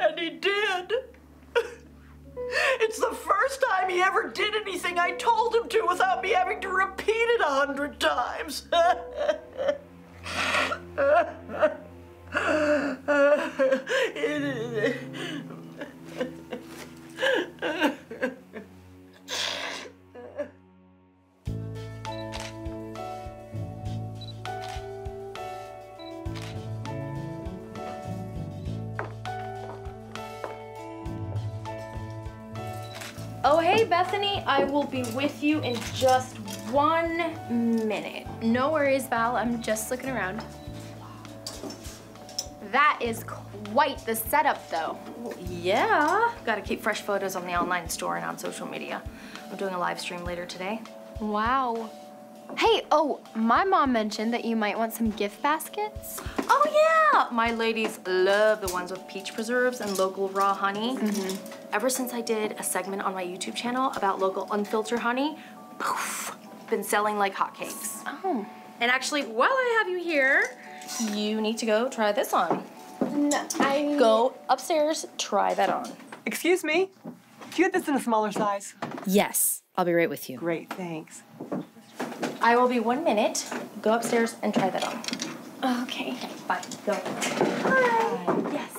And he did. It's the first time he ever did anything I told him to without me having to repeat it 100 times. Oh, hey, Bethany. I will be with you in just 1 minute. No worries, Val. I'm just looking around. That is quite the setup, though. Yeah. Gotta keep fresh photos on the online store and on social media. I'm doing a live stream later today. Wow. Hey, oh, my mom mentioned that you might want some gift baskets. Oh, yeah. My ladies love the ones with peach preserves and local raw honey. Ever since I did a segment on my YouTube channel about local unfiltered honey, poof, been selling like hotcakes. Oh. And actually, while I have you here, you need to go try this on. No, Go upstairs, try that on. Excuse me? Do you get this in a smaller size? Yes, I'll be right with you. Great, thanks. I will be 1 minute. Go upstairs and try that on. Okay. Bye. Go. Hi. Yes.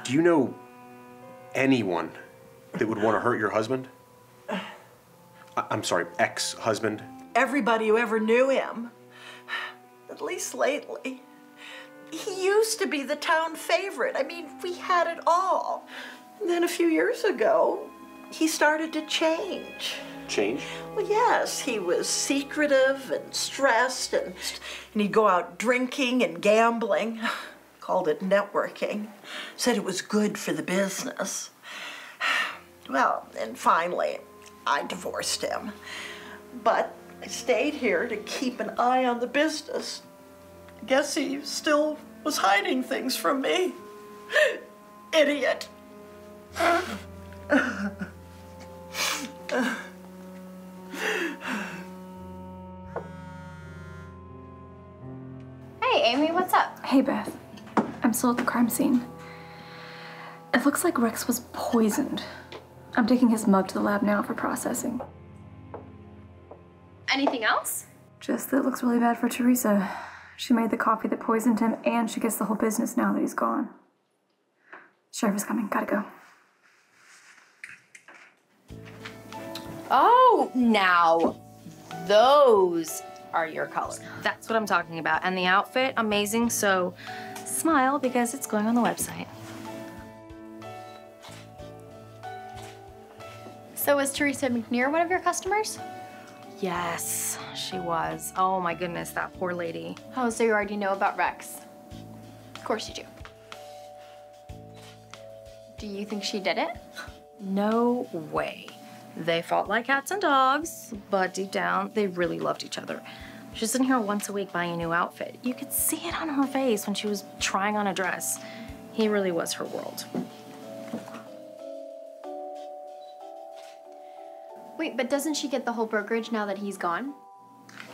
Do you know anyone that would want to hurt your husband? I'm sorry, ex-husband? Everybody who ever knew him, at least lately. He used to be the town favorite. I mean, we had it all. And then a few years ago, he started to change. Change? Well, yes, he was secretive and stressed, and he'd go out drinking and gambling. Called it networking. Said it was good for the business. Well, and finally, I divorced him. But I stayed here to keep an eye on the business. I guess he still was hiding things from me. Idiot. Hey, Amy, what's up? Hey, Beth. I'm still at the crime scene. It looks like Rex was poisoned. I'm taking his mug to the lab now for processing. Anything else? Just that it looks really bad for Teresa. She made the coffee that poisoned him, and she gets the whole business now that he's gone. Sheriff is coming. Gotta go. Oh, now those are your colors. That's what I'm talking about. And the outfit, amazing. So smile because it's going on the website. So was Teresa McNear one of your customers? Yes, she was. Oh my goodness, that poor lady. Oh, so you already know about Rex? Of course you do. Do you think she did it? No way. They fought like cats and dogs, but deep down, they really loved each other. She's in here once a week buying a new outfit. You could see it on her face when she was trying on a dress. He really was her world. Wait, but doesn't she get the whole brokerage now that he's gone?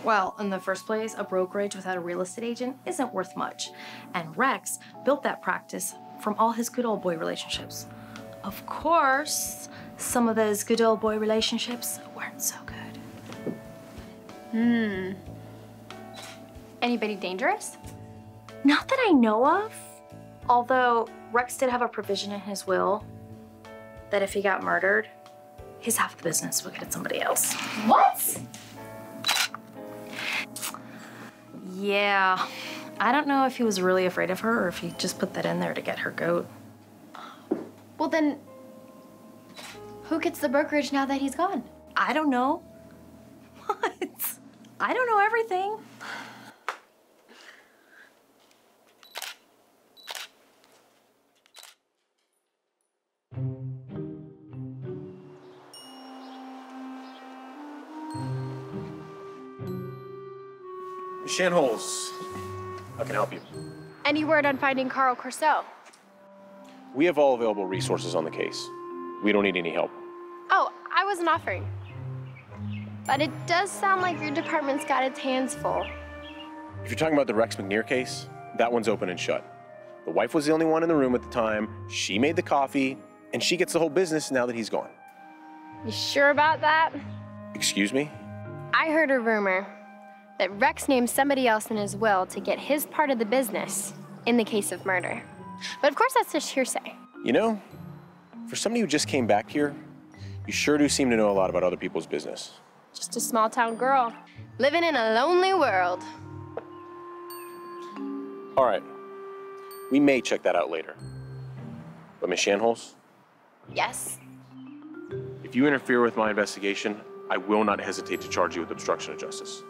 Well, in the first place, a brokerage without a real estate agent isn't worth much. And Rex built that practice from all his good old boy relationships. Of course, some of those good old boy relationships weren't so good. Anybody dangerous? Not that I know of. Although Rex did have a provision in his will that if he got murdered, his half the business would get at somebody else. What? Yeah. I don't know if he was really afraid of her or if he just put that in there to get her goat. Well then, who gets the brokerage now that he's gone? I don't know. What? I don't know everything. Shanholtz, how can I help you? Any word on finding Carl Corso? We have all available resources on the case. We don't need any help. Oh, I wasn't offering. But it does sound like your department's got its hands full. If you're talking about the Rex McNear case, that one's open and shut. The wife was the only one in the room at the time. She made the coffee, and she gets the whole business now that he's gone. You sure about that? Excuse me? I heard a rumor that Rex named somebody else in his will to get his part of the business in the case of murder. But of course that's just hearsay. You know, for somebody who just came back here, you sure do seem to know a lot about other people's business. Just a small town girl living in a lonely world. All right, we may check that out later. But Ms. Shanholtz, Yes? if you interfere with my investigation, I will not hesitate to charge you with obstruction of justice.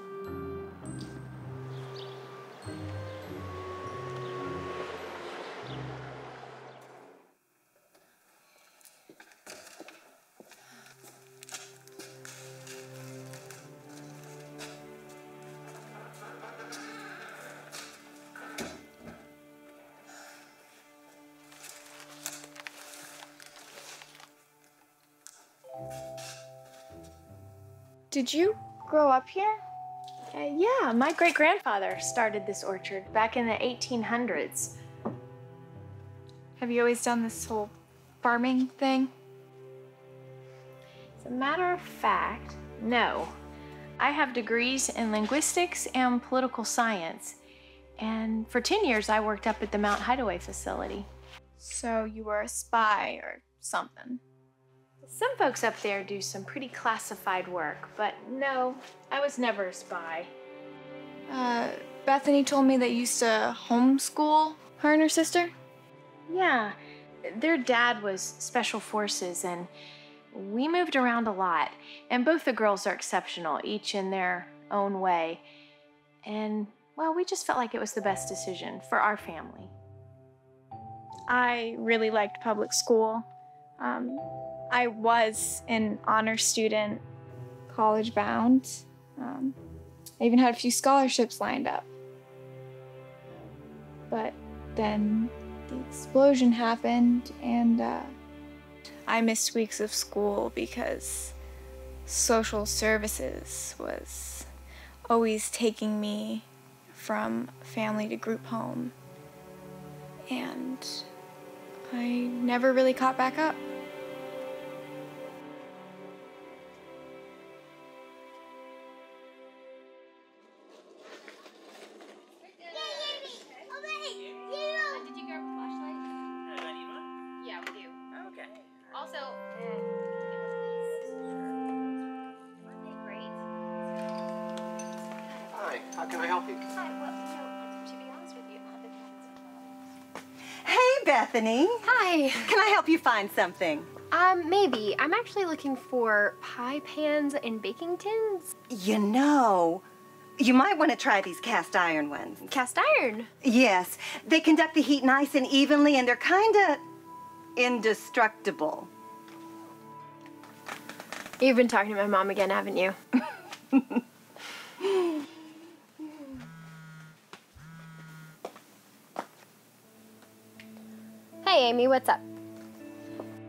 Did you grow up here? Yeah, my great-grandfather started this orchard back in the 1800s. Have you always done this whole farming thing? As a matter of fact, no. I have degrees in linguistics and political science. And for 10 years, I worked up at the Mount Hideaway facility. So you were a spy or something? Some folks up there do some pretty classified work, but no, I was never a spy. Bethany told me they used to homeschool her and her sister? Yeah, their dad was special forces and we moved around a lot. And both the girls are exceptional, each in their own way. And, well, we just felt like it was the best decision for our family. I really liked public school. I was an honor student, college bound. I even had a few scholarships lined up. But then the explosion happened, and I missed weeks of school because social services was always taking me from family to group home. And I never really caught back up. Did you grab a flashlight? Yeah, we do. Okay. Also, Hi, how can I help you? Hi, well, to be honest with you, Hey, Bethany. Hi. Can I help you find something? Maybe. I'm actually looking for pie pans and baking tins. You know, you might want to try these cast iron ones. Cast iron? Yes. They conduct the heat nice and evenly, and they're kind of indestructible. You've been talking to my mom again, haven't you? Hey, Amy, what's up?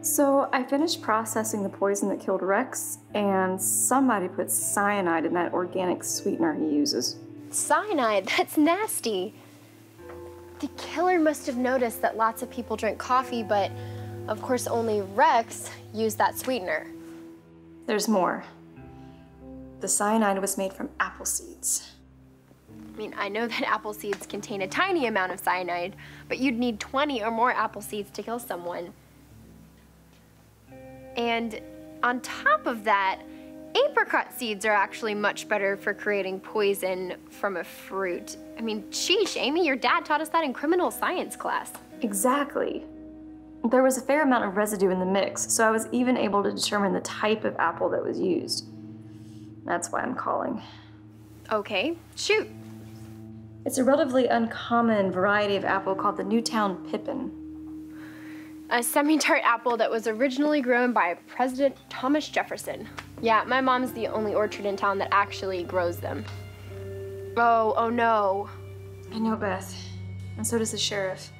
So I finished processing the poison that killed Rex, and somebody put cyanide in that organic sweetener he uses. Cyanide? That's nasty. The killer must have noticed that lots of people drink coffee, but of course only Rex used that sweetener. There's more. The cyanide was made from apple seeds. I mean, I know that apple seeds contain a tiny amount of cyanide, but you'd need 20 or more apple seeds to kill someone. And on top of that, apricot seeds are actually much better for creating poison from a fruit. I mean, sheesh, Amy, your dad taught us that in criminal science class. Exactly. There was a fair amount of residue in the mix, so I was even able to determine the type of apple that was used. That's why I'm calling. Okay, shoot. It's a relatively uncommon variety of apple called the Newtown Pippin. A semi-tart apple that was originally grown by President Thomas Jefferson. Yeah, my mom's the only orchard in town that actually grows them. Oh no. I know, Beth. And so does the sheriff.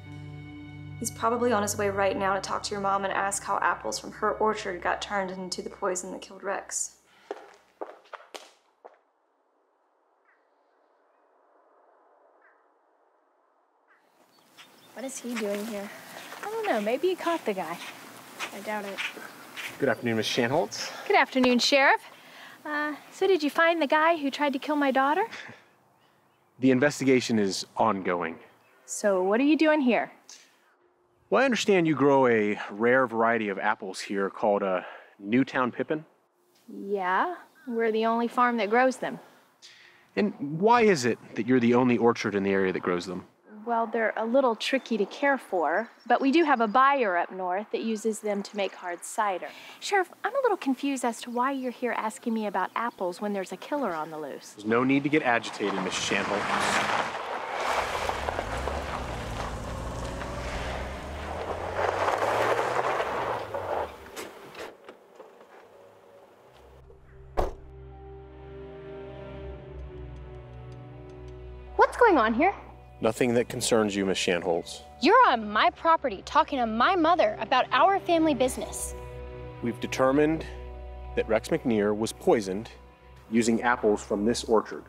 He's probably on his way right now to talk to your mom and ask how apples from her orchard got turned into the poison that killed Rex. What is he doing here? I don't know. Maybe he caught the guy. I doubt it. Good afternoon, Miss Shanholtz. Good afternoon, Sheriff. So did you find the guy who tried to kill my daughter? The investigation is ongoing. So what are you doing here? Well, I understand you grow a rare variety of apples here called a Newtown Pippin. Yeah, we're the only farm that grows them. And why is it that you're the only orchard in the area that grows them? Well, they're a little tricky to care for, but we do have a buyer up north that uses them to make hard cider. Sheriff, I'm a little confused as to why you're here asking me about apples when there's a killer on the loose. There's no need to get agitated, Miss Shanholtz. What's going on here? Nothing that concerns you, Miss Shanholtz. You're on my property talking to my mother about our family business. We've determined that Rex McNear was poisoned using apples from this orchard.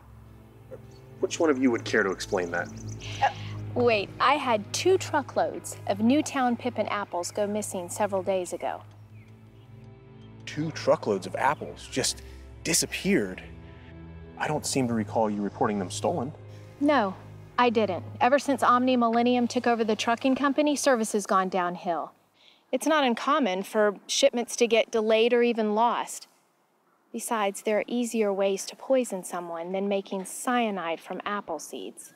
Which one of you would care to explain that? Wait, I had 2 truckloads of Newtown Pippin apples go missing several days ago. 2 truckloads of apples just disappeared. I don't seem to recall you reporting them stolen. No, I didn't. Ever since Omni Millennium took over the trucking company, service has gone downhill. It's not uncommon for shipments to get delayed or even lost. Besides, there are easier ways to poison someone than making cyanide from apple seeds.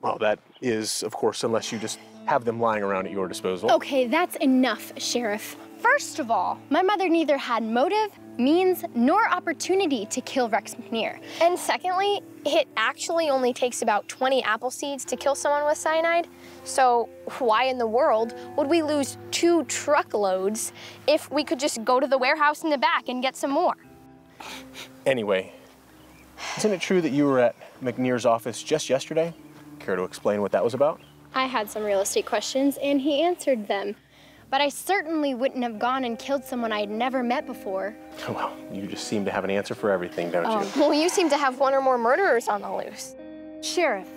Well, that is, of course, unless you just have them lying around at your disposal. Okay, that's enough, Sheriff. First of all, my mother neither had motive, means, nor opportunity to kill Rex McNear. And secondly, it actually only takes about 20 apple seeds to kill someone with cyanide. So why in the world would we lose 2 truckloads if we could just go to the warehouse in the back and get some more? Anyway, isn't it true that you were at McNear's office just yesterday? Care to explain what that was about? I had some real estate questions and he answered them. But I certainly wouldn't have gone and killed someone I'd never met before. Well, you just seem to have an answer for everything, don't you? Well, you seem to have 1 or more murderers on the loose. Sheriff,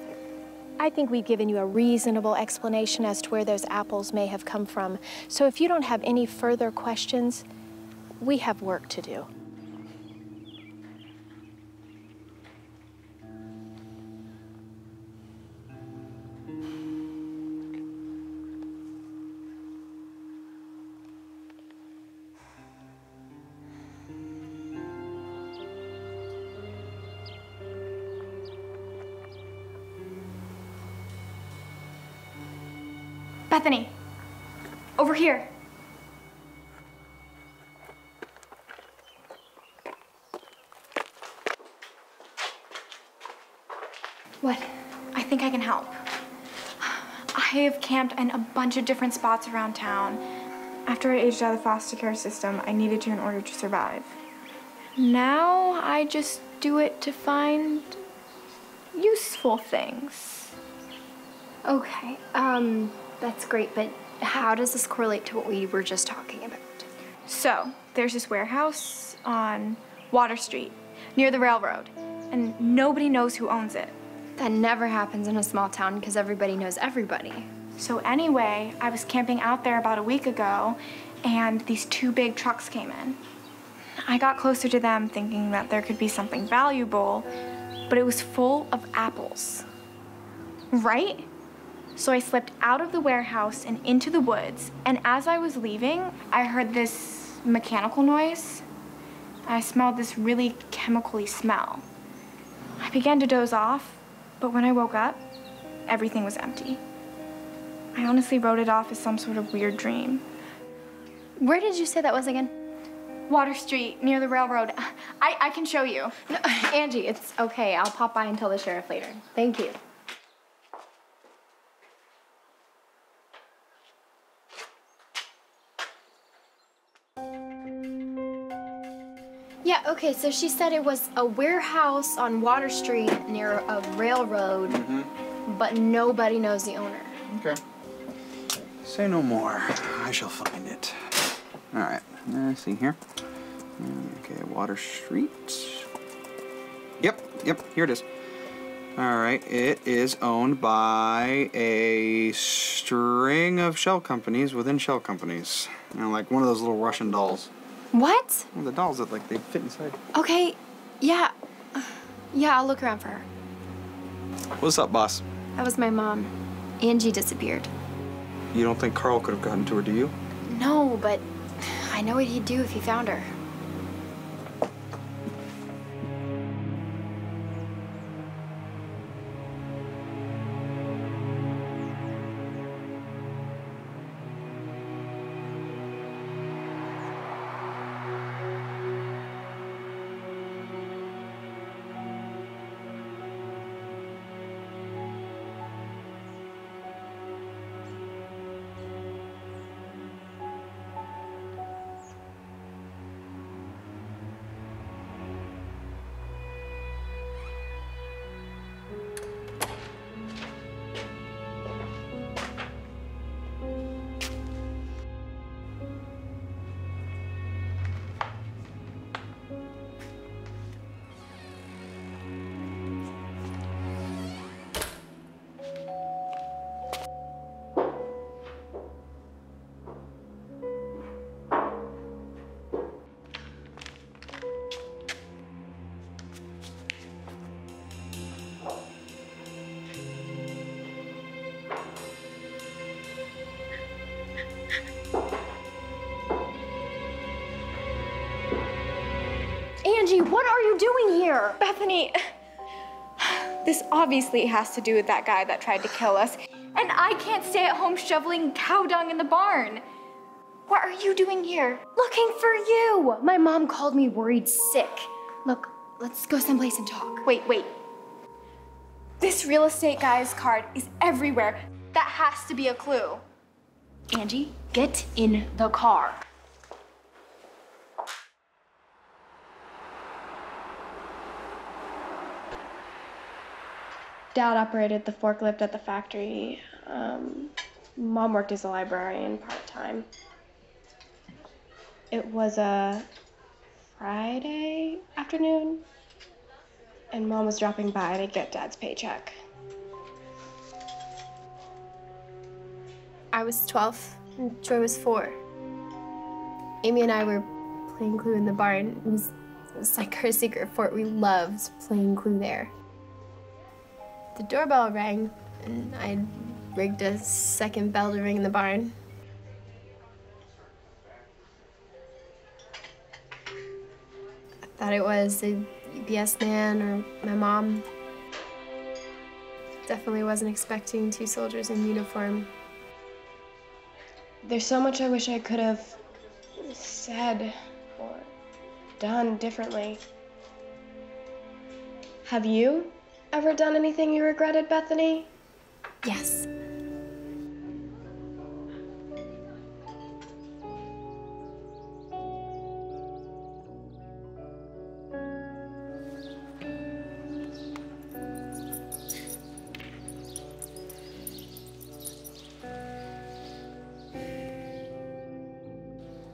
I think we've given you a reasonable explanation as to where those apples may have come from. So if you don't have any further questions, we have work to do. Bethany, over here. What? I think I can help. I have camped in a bunch of different spots around town. After I aged out of the foster care system, I needed to in order to survive. Now I just do it to find useful things. Okay, that's great, but how does this correlate to what we were just talking about? So, there's this warehouse on Water Street, near the railroad, and nobody knows who owns it. That never happens in a small town because everybody knows everybody. So anyway, I was camping out there about a week ago, and these 2 big trucks came in. I got closer to them thinking that there could be something valuable, but it was full of apples. Right? So I slipped out of the warehouse and into the woods, and as I was leaving, I heard this mechanical noise. I smelled this really chemical-y smell. I began to doze off, but when I woke up, everything was empty. I honestly wrote it off as some sort of weird dream. Where did you say that was again? Water Street, near the railroad. I can show you. No, Angie, it's okay. I'll pop by and tell the sheriff later. Thank you. Yeah, okay, so she said it was a warehouse on Water Street near a railroad, but nobody knows the owner. Okay. Say no more. I shall find it. All right. Let's see here. Okay, Water Street. Yep. Here it is. All right. It is owned by a string of shell companies within shell companies. You know, like one of those little Russian dolls. What? Well, the dolls that like they fit inside. Okay, yeah. Yeah, I'll look around for her. What's up, boss? That was my mom. Angie disappeared. You don't think Carl could have gotten to her, do you? No, but I know what he'd do if he found her. Angie, what are you doing here? Bethany, This obviously has to do with that guy that tried to kill us. And I can't stay at home shoveling cow dung in the barn. What are you doing here? Looking for you. My mom called me worried sick. Look, let's go someplace and talk. Wait. This real estate guy's card is everywhere. That has to be a clue. Angie, get in the car. Dad operated the forklift at the factory. Mom worked as a librarian part-time. It was a Friday afternoon, and Mom was dropping by to get Dad's paycheck. I was 12 and Troy was 4. Amy and I were playing Clue in the barn. It was like our secret fort. We loved playing Clue there. The doorbell rang, and I rigged a second bell to ring in the barn. I thought it was a UPS man or my mom. Definitely wasn't expecting 2 soldiers in uniform. There's so much I wish I could have said or done differently. Have you ever done anything you regretted, Bethany? Yes.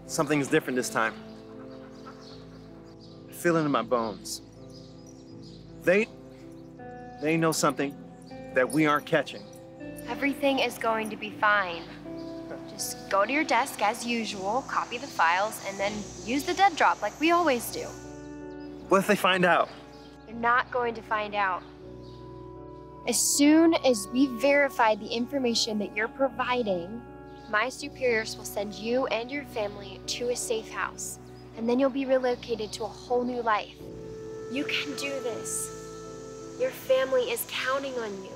Something's different this time. I feel it in my bones. They know something that we aren't catching. Everything is going to be fine. Just go to your desk as usual, copy the files, and then use the dead drop like we always do. What if they find out? You're not going to find out. As soon as we verify the information that you're providing, my superiors will send you and your family to a safe house, and then you'll be relocated to a whole new life. You can do this. Your family is counting on you.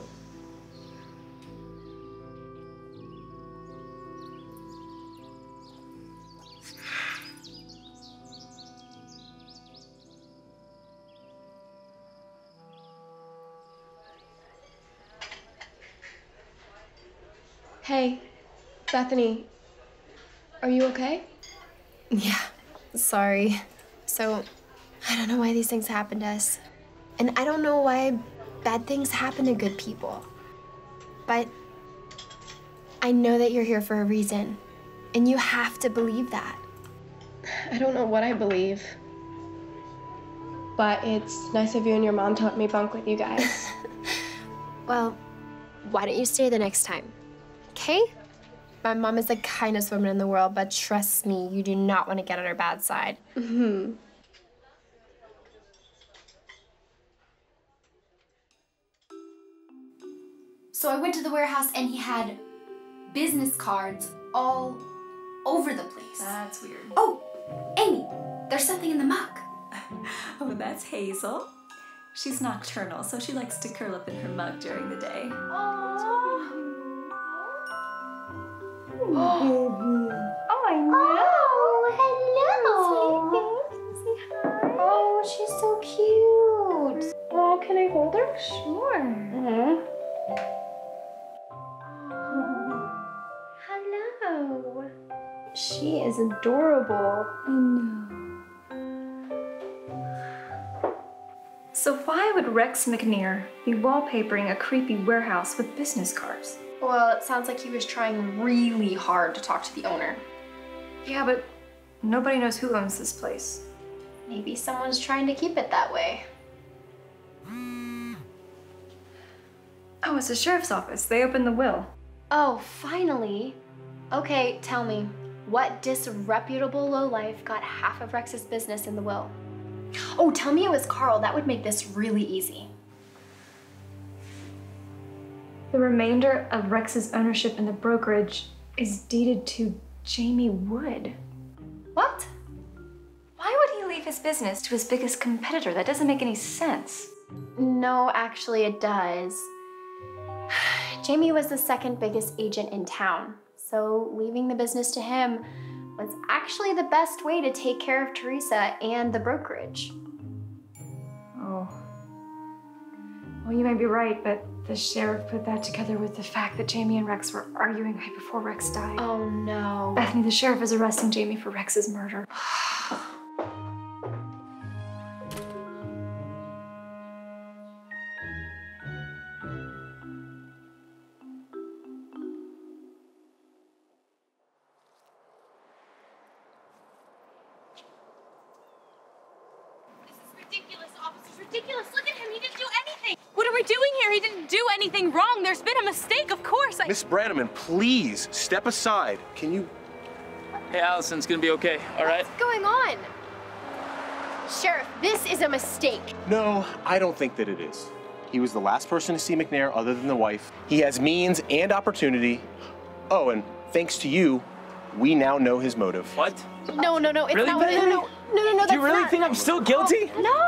Hey, Bethany, are you okay? Yeah, sorry. So, I don't know why these things happen to us. And I don't know why bad things happen to good people. But I know that you're here for a reason. And you have to believe that. I don't know what I believe. But it's nice of you and your mom to let me bunk with you guys. Well, why don't you stay the next time? Okay? My mom is the kindest woman in the world, but trust me, you do not want to get on her bad side. Mm-hmm. So I went to the warehouse and he had business cards all over the place. That's weird. Oh, Amy, there's something in the mug. Oh, that's Hazel. She's nocturnal, so she likes to curl up in her mug during the day. Oh, I know. Oh, hello. Oh, she's so cute. Oh, can I hold her? Sure. Hello. She is adorable. I know. So why would Rex McNear be wallpapering a creepy warehouse with business cards? Well, it sounds like he was trying really hard to talk to the owner. Yeah, but nobody knows who owns this place. Maybe someone's trying to keep it that way. Oh, it's the sheriff's office. They opened the will. Oh, finally. Okay, tell me, what disreputable lowlife got half of Rex's business in the will? Oh, tell me it was Carl. That would make this really easy. The remainder of Rex's ownership in the brokerage is deeded to Jamie Wood. What? Why would he leave his business to his biggest competitor? That doesn't make any sense. No, actually it does. Jamie was the second biggest agent in town, so leaving the business to him was actually the best way to take care of Teresa and the brokerage. Oh. Well, you may be right, but the sheriff put that together with the fact that Jamie and Rex were arguing right before Rex died. Oh no. Bethany, the sheriff is arresting Jamie for Rex's murder. Ridiculous. Look at him. He didn't do anything. What are we doing here? He didn't do anything wrong. There's been a mistake, of course. Miss Brannaman, please step aside. Can you? Hey, Allison's gonna be okay, all right? What's going on? Sheriff, this is a mistake. No, I don't think that it is. He was the last person to see McNair other than the wife. He has means and opportunity. Oh, and thanks to you, we now know his motive. What? No, it's Really, not. Bethany? No, Do you really think I'm still guilty? No.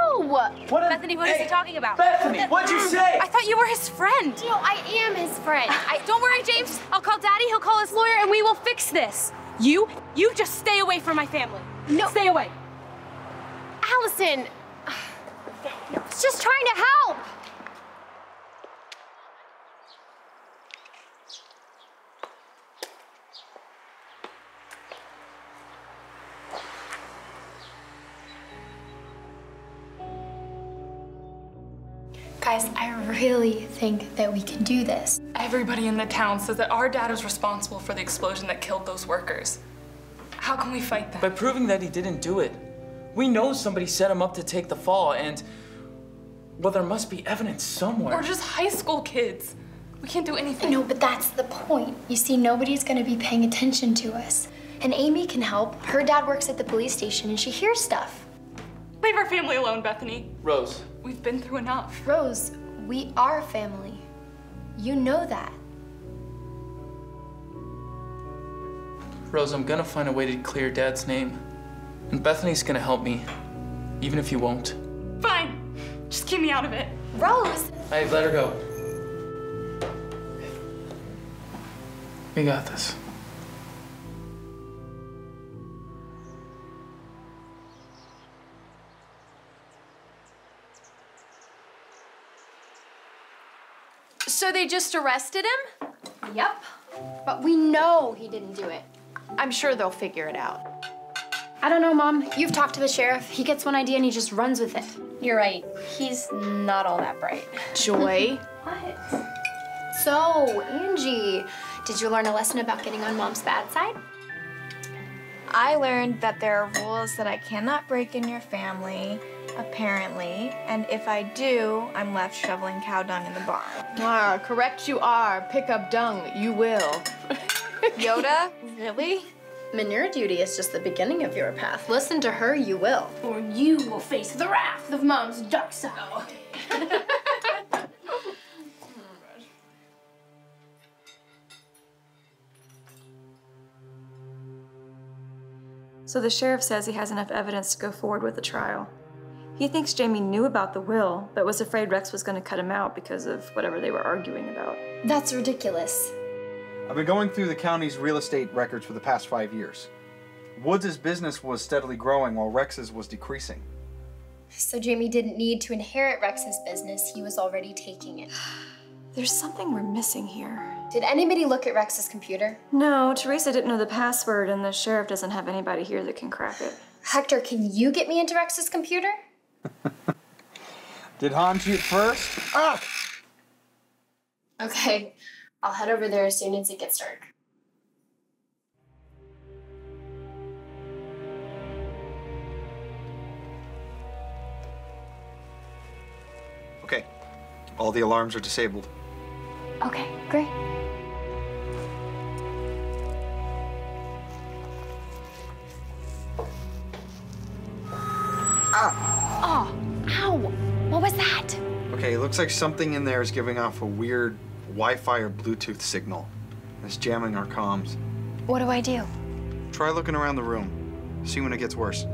Bethany, what is he talking about? Bethany, what'd you say? I thought you were his friend. No, I am his friend. Don't worry, James. I'll call Daddy. He'll call his lawyer, and we will fix this. You just stay away from my family. No. Stay away. Allison, I was just trying to help. Guys, I really think that we can do this. Everybody in the town says that our dad is responsible for the explosion that killed those workers. How can we fight them? By proving that he didn't do it. We know somebody set him up to take the fall, and well, there must be evidence somewhere. We're just high school kids. We can't do anything. No, but that's the point. You see, nobody's gonna be paying attention to us. And Amy can help. Her dad works at the police station and she hears stuff. Leave our family alone, Bethany. Rose. We've been through enough. Rose, we are family. You know that. Rose, I'm gonna find a way to clear Dad's name. And Bethany's gonna help me, even if you won't. Fine. Just keep me out of it. Rose! Hey, let her go. We got this. So they just arrested him? Yep. But we know he didn't do it. I'm sure they'll figure it out. I don't know, Mom. You've talked to the sheriff. He gets one idea and he just runs with it. You're right. He's not all that bright. Joy? What? So, Angie, did you learn a lesson about getting on Mom's bad side? I learned that there are rules that I cannot break in your family, apparently, and if I do, I'm left shoveling cow dung in the barn. Ah, correct you are. Pick up dung, you will. Yoda? Really? Manure duty is just the beginning of your path. Listen to her, you will. Or you will face the wrath of Mom's dark side. So the sheriff says he has enough evidence to go forward with the trial. He thinks Jamie knew about the will, but was afraid Rex was going to cut him out because of whatever they were arguing about. That's ridiculous. I've been going through the county's real estate records for the past 5 years. Woods' business was steadily growing while Rex's was decreasing. So Jamie didn't need to inherit Rex's business. He was already taking it. There's something we're missing here. Did anybody look at Rex's computer? No, Teresa didn't know the password, and the sheriff doesn't have anybody here that can crack it. Hector, can you get me into Rex's computer? Did Han shoot first? Ah! Okay, I'll head over there as soon as it gets dark. Okay, all the alarms are disabled. Okay, great. Ah! Oh, ow! What was that? Okay, it looks like something in there is giving off a weird Wi-Fi or Bluetooth signal. It's jamming our comms. What do I do? Try looking around the room. See when it gets worse.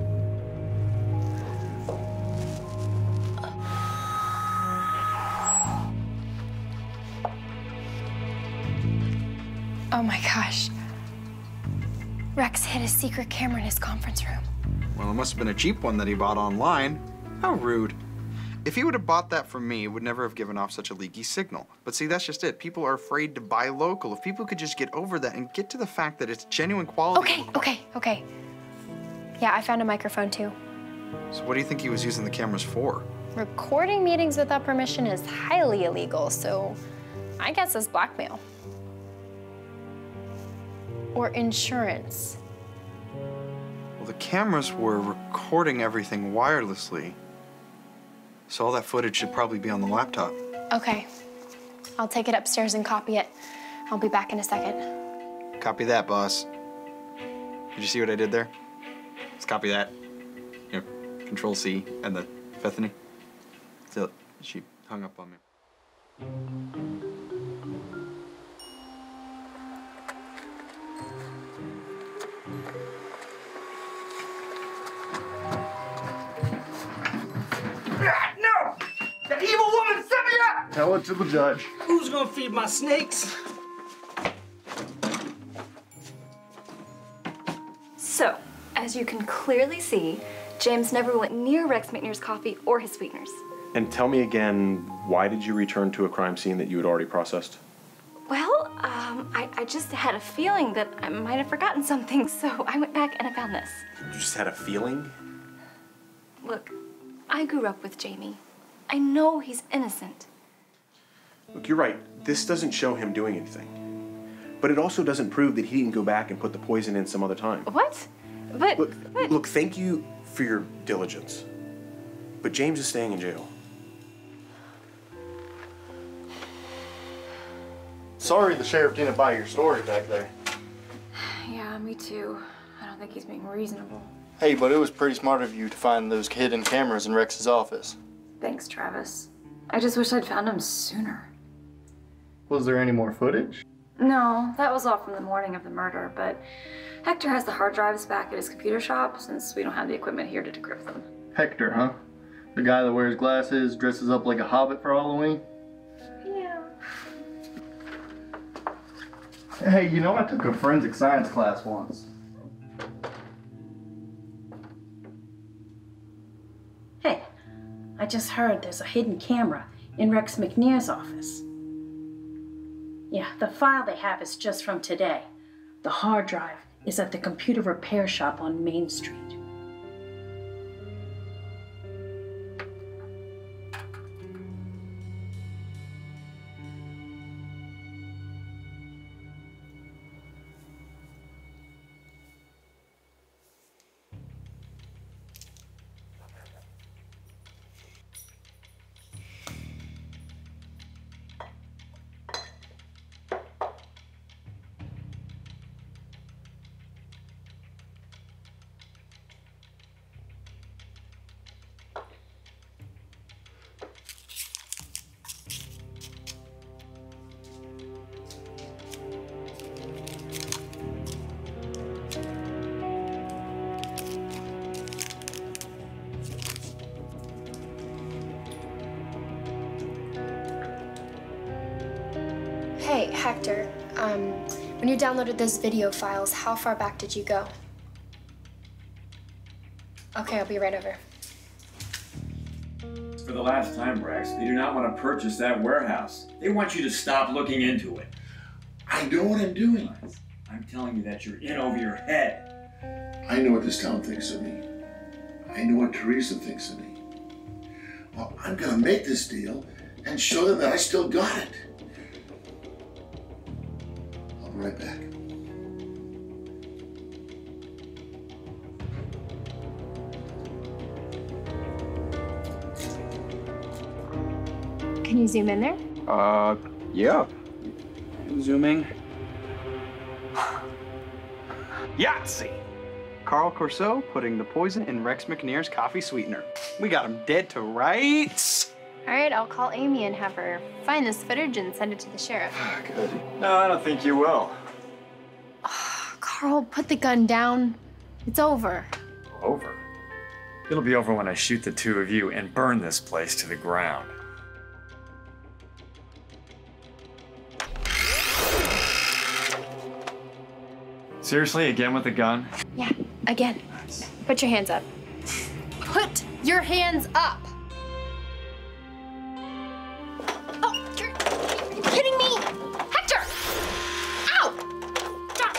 Oh my gosh. Rex hid a secret camera in his conference room. Well, it must have been a cheap one that he bought online. How rude. If he would have bought that from me, it would never have given off such a leaky signal. But see, that's just it. People are afraid to buy local. If people could just get over that and get to the fact that it's genuine quality. Okay. Yeah, I found a microphone too. So what do you think he was using the cameras for? Recording meetings without permission is highly illegal, so I guess it's blackmail. Or insurance. Well, the cameras were recording everything wirelessly. So all that footage should probably be on the laptop. Okay. I'll take it upstairs and copy it. I'll be back in a second. Copy that, boss. Did you see what I did there? Let's copy that. Here, Control C and the Bethany. So she hung up on me. No! That evil woman set me up! Tell it to the judge. Who's gonna feed my snakes? So, as you can clearly see, James never went near Rex McNear's coffee or his sweeteners. And tell me again, why did you return to a crime scene that you had already processed? Well, I just had a feeling that I might have forgotten something, so I went back and I found this. You just had a feeling? Look, I grew up with Jamie. I know he's innocent. Look, you're right. This doesn't show him doing anything. But it also doesn't prove that he didn't go back and put the poison in some other time. What? But... Look, thank you for your diligence. But James is staying in jail. Sorry the sheriff didn't buy your story back there. Yeah, me too. I don't think he's being reasonable. Hey, but it was pretty smart of you to find those hidden cameras in Rex's office. Thanks, Travis. I just wish I'd found him sooner. Was there any more footage? No, that was all from the morning of the murder, but Hector has the hard drives back at his computer shop since we don't have the equipment here to decrypt them. Hector, huh? The guy that wears glasses, dresses up like a hobbit for Halloween? Yeah. Hey, you know I took a forensic science class once. Hey, I just heard there's a hidden camera in Rex McNear's office. Yeah, the file they have is just from today. The hard drive is at the computer repair shop on Main Street. Hey, Hector, when you downloaded those video files, how far back did you go? Okay, I'll be right over. For the last time, Rex, they do not want to purchase that warehouse. They want you to stop looking into it. I know what I'm doing. I'm telling you that you're in over your head. I know what this town thinks of me. I know what Teresa thinks of me. Well, I'm gonna make this deal and show them that I still got it. I'll be right back. Can you zoom in there? Yeah. Zooming. Yahtzee! Carl Corso putting the poison in Rex McNear's coffee sweetener. We got him dead to rights. All right, I'll call Amy and have her find this footage and send it to the sheriff. Good. No, I don't think you will. Carl, put the gun down. It's over. Over? It'll be over when I shoot the two of you and burn this place to the ground. Seriously, again with the gun? Yeah, again. Put your hands up. Put your hands up! Oh, you're kidding me! Hector! Ow! Stop!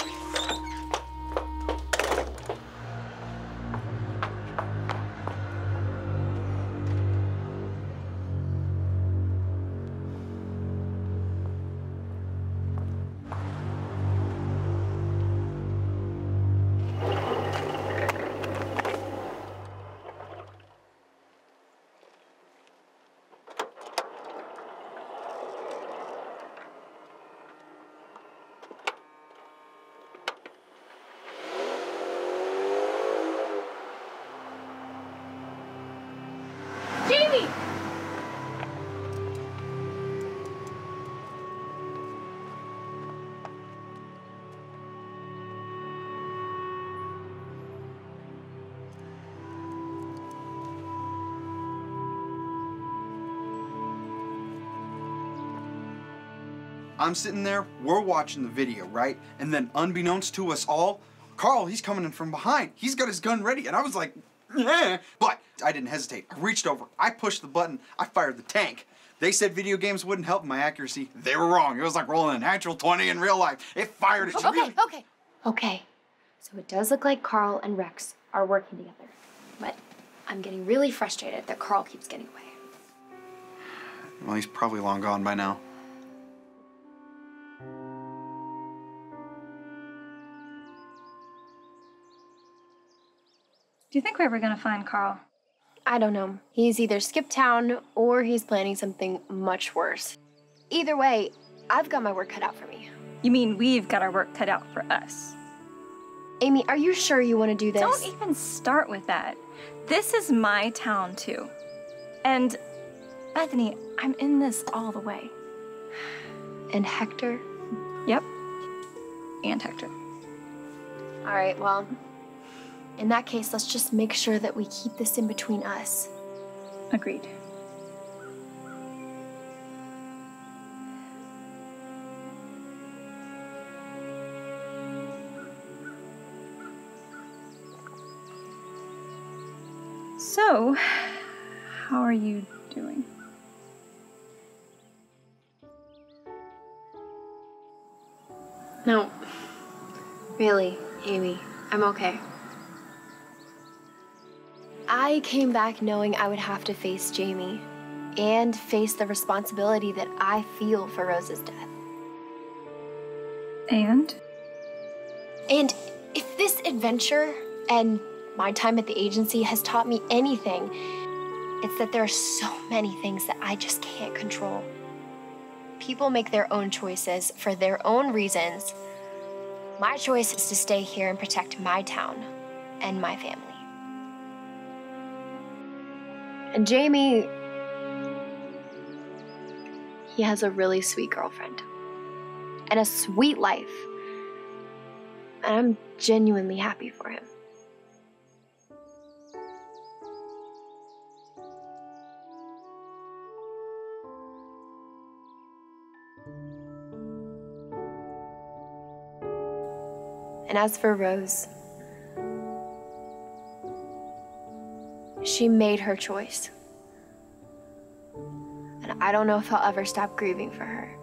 Jamie! I'm sitting there, we're watching the video, right? And then unbeknownst to us all, Carl, he's coming in from behind. He's got his gun ready, and I was like, yeah. But I didn't hesitate. I reached over, I pushed the button, I fired the tank. They said video games wouldn't help my accuracy. They were wrong. It was like rolling a natural 20 in real life. It fired at you. Okay. So it does look like Carl and Rex are working together. But I'm getting really frustrated that Carl keeps getting away. Well, he's probably long gone by now. Do you think we're ever gonna find Carl? I don't know. He's either skipped town or he's planning something much worse. Either way, I've got my work cut out for me. You mean we've got our work cut out for us? Amy, are you sure you want to do this? Don't even start with that. This is my town, too. And, Bethany, I'm in this all the way. And Hector? Yep. And Hector. All right, well, in that case, let's just make sure that we keep this in between us. Agreed. So, how are you doing? No, really, Amy, I'm okay. I came back knowing I would have to face Jamie and face the responsibility that I feel for Rose's death. And? And if this adventure and my time at the agency has taught me anything, it's that there are so many things that I just can't control. People make their own choices for their own reasons. My choice is to stay here and protect my town and my family. And Jamie, he has a really sweet girlfriend and a sweet life. And I'm genuinely happy for him. And as for Rose, she made her choice. And I don't know if I'll ever stop grieving for her.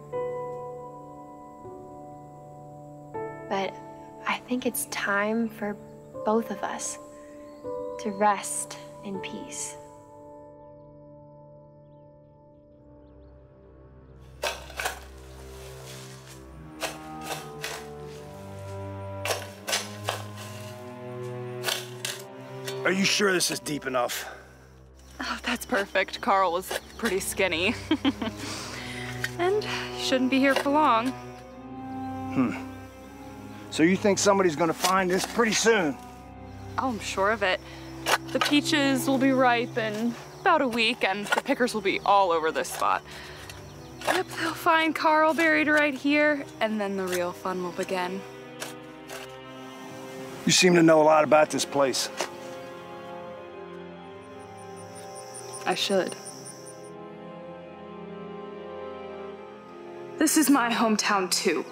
But I think it's time for both of us to rest in peace. Are you sure this is deep enough? Oh, that's perfect. Carl was pretty skinny. And he shouldn't be here for long. So you think somebody's gonna find this pretty soon? Oh, I'm sure of it. The peaches will be ripe in about a week, and the pickers will be all over this spot. Yep, they'll find Carl buried right here, and then the real fun will begin. You seem to know a lot about this place. I should. This is my hometown, too.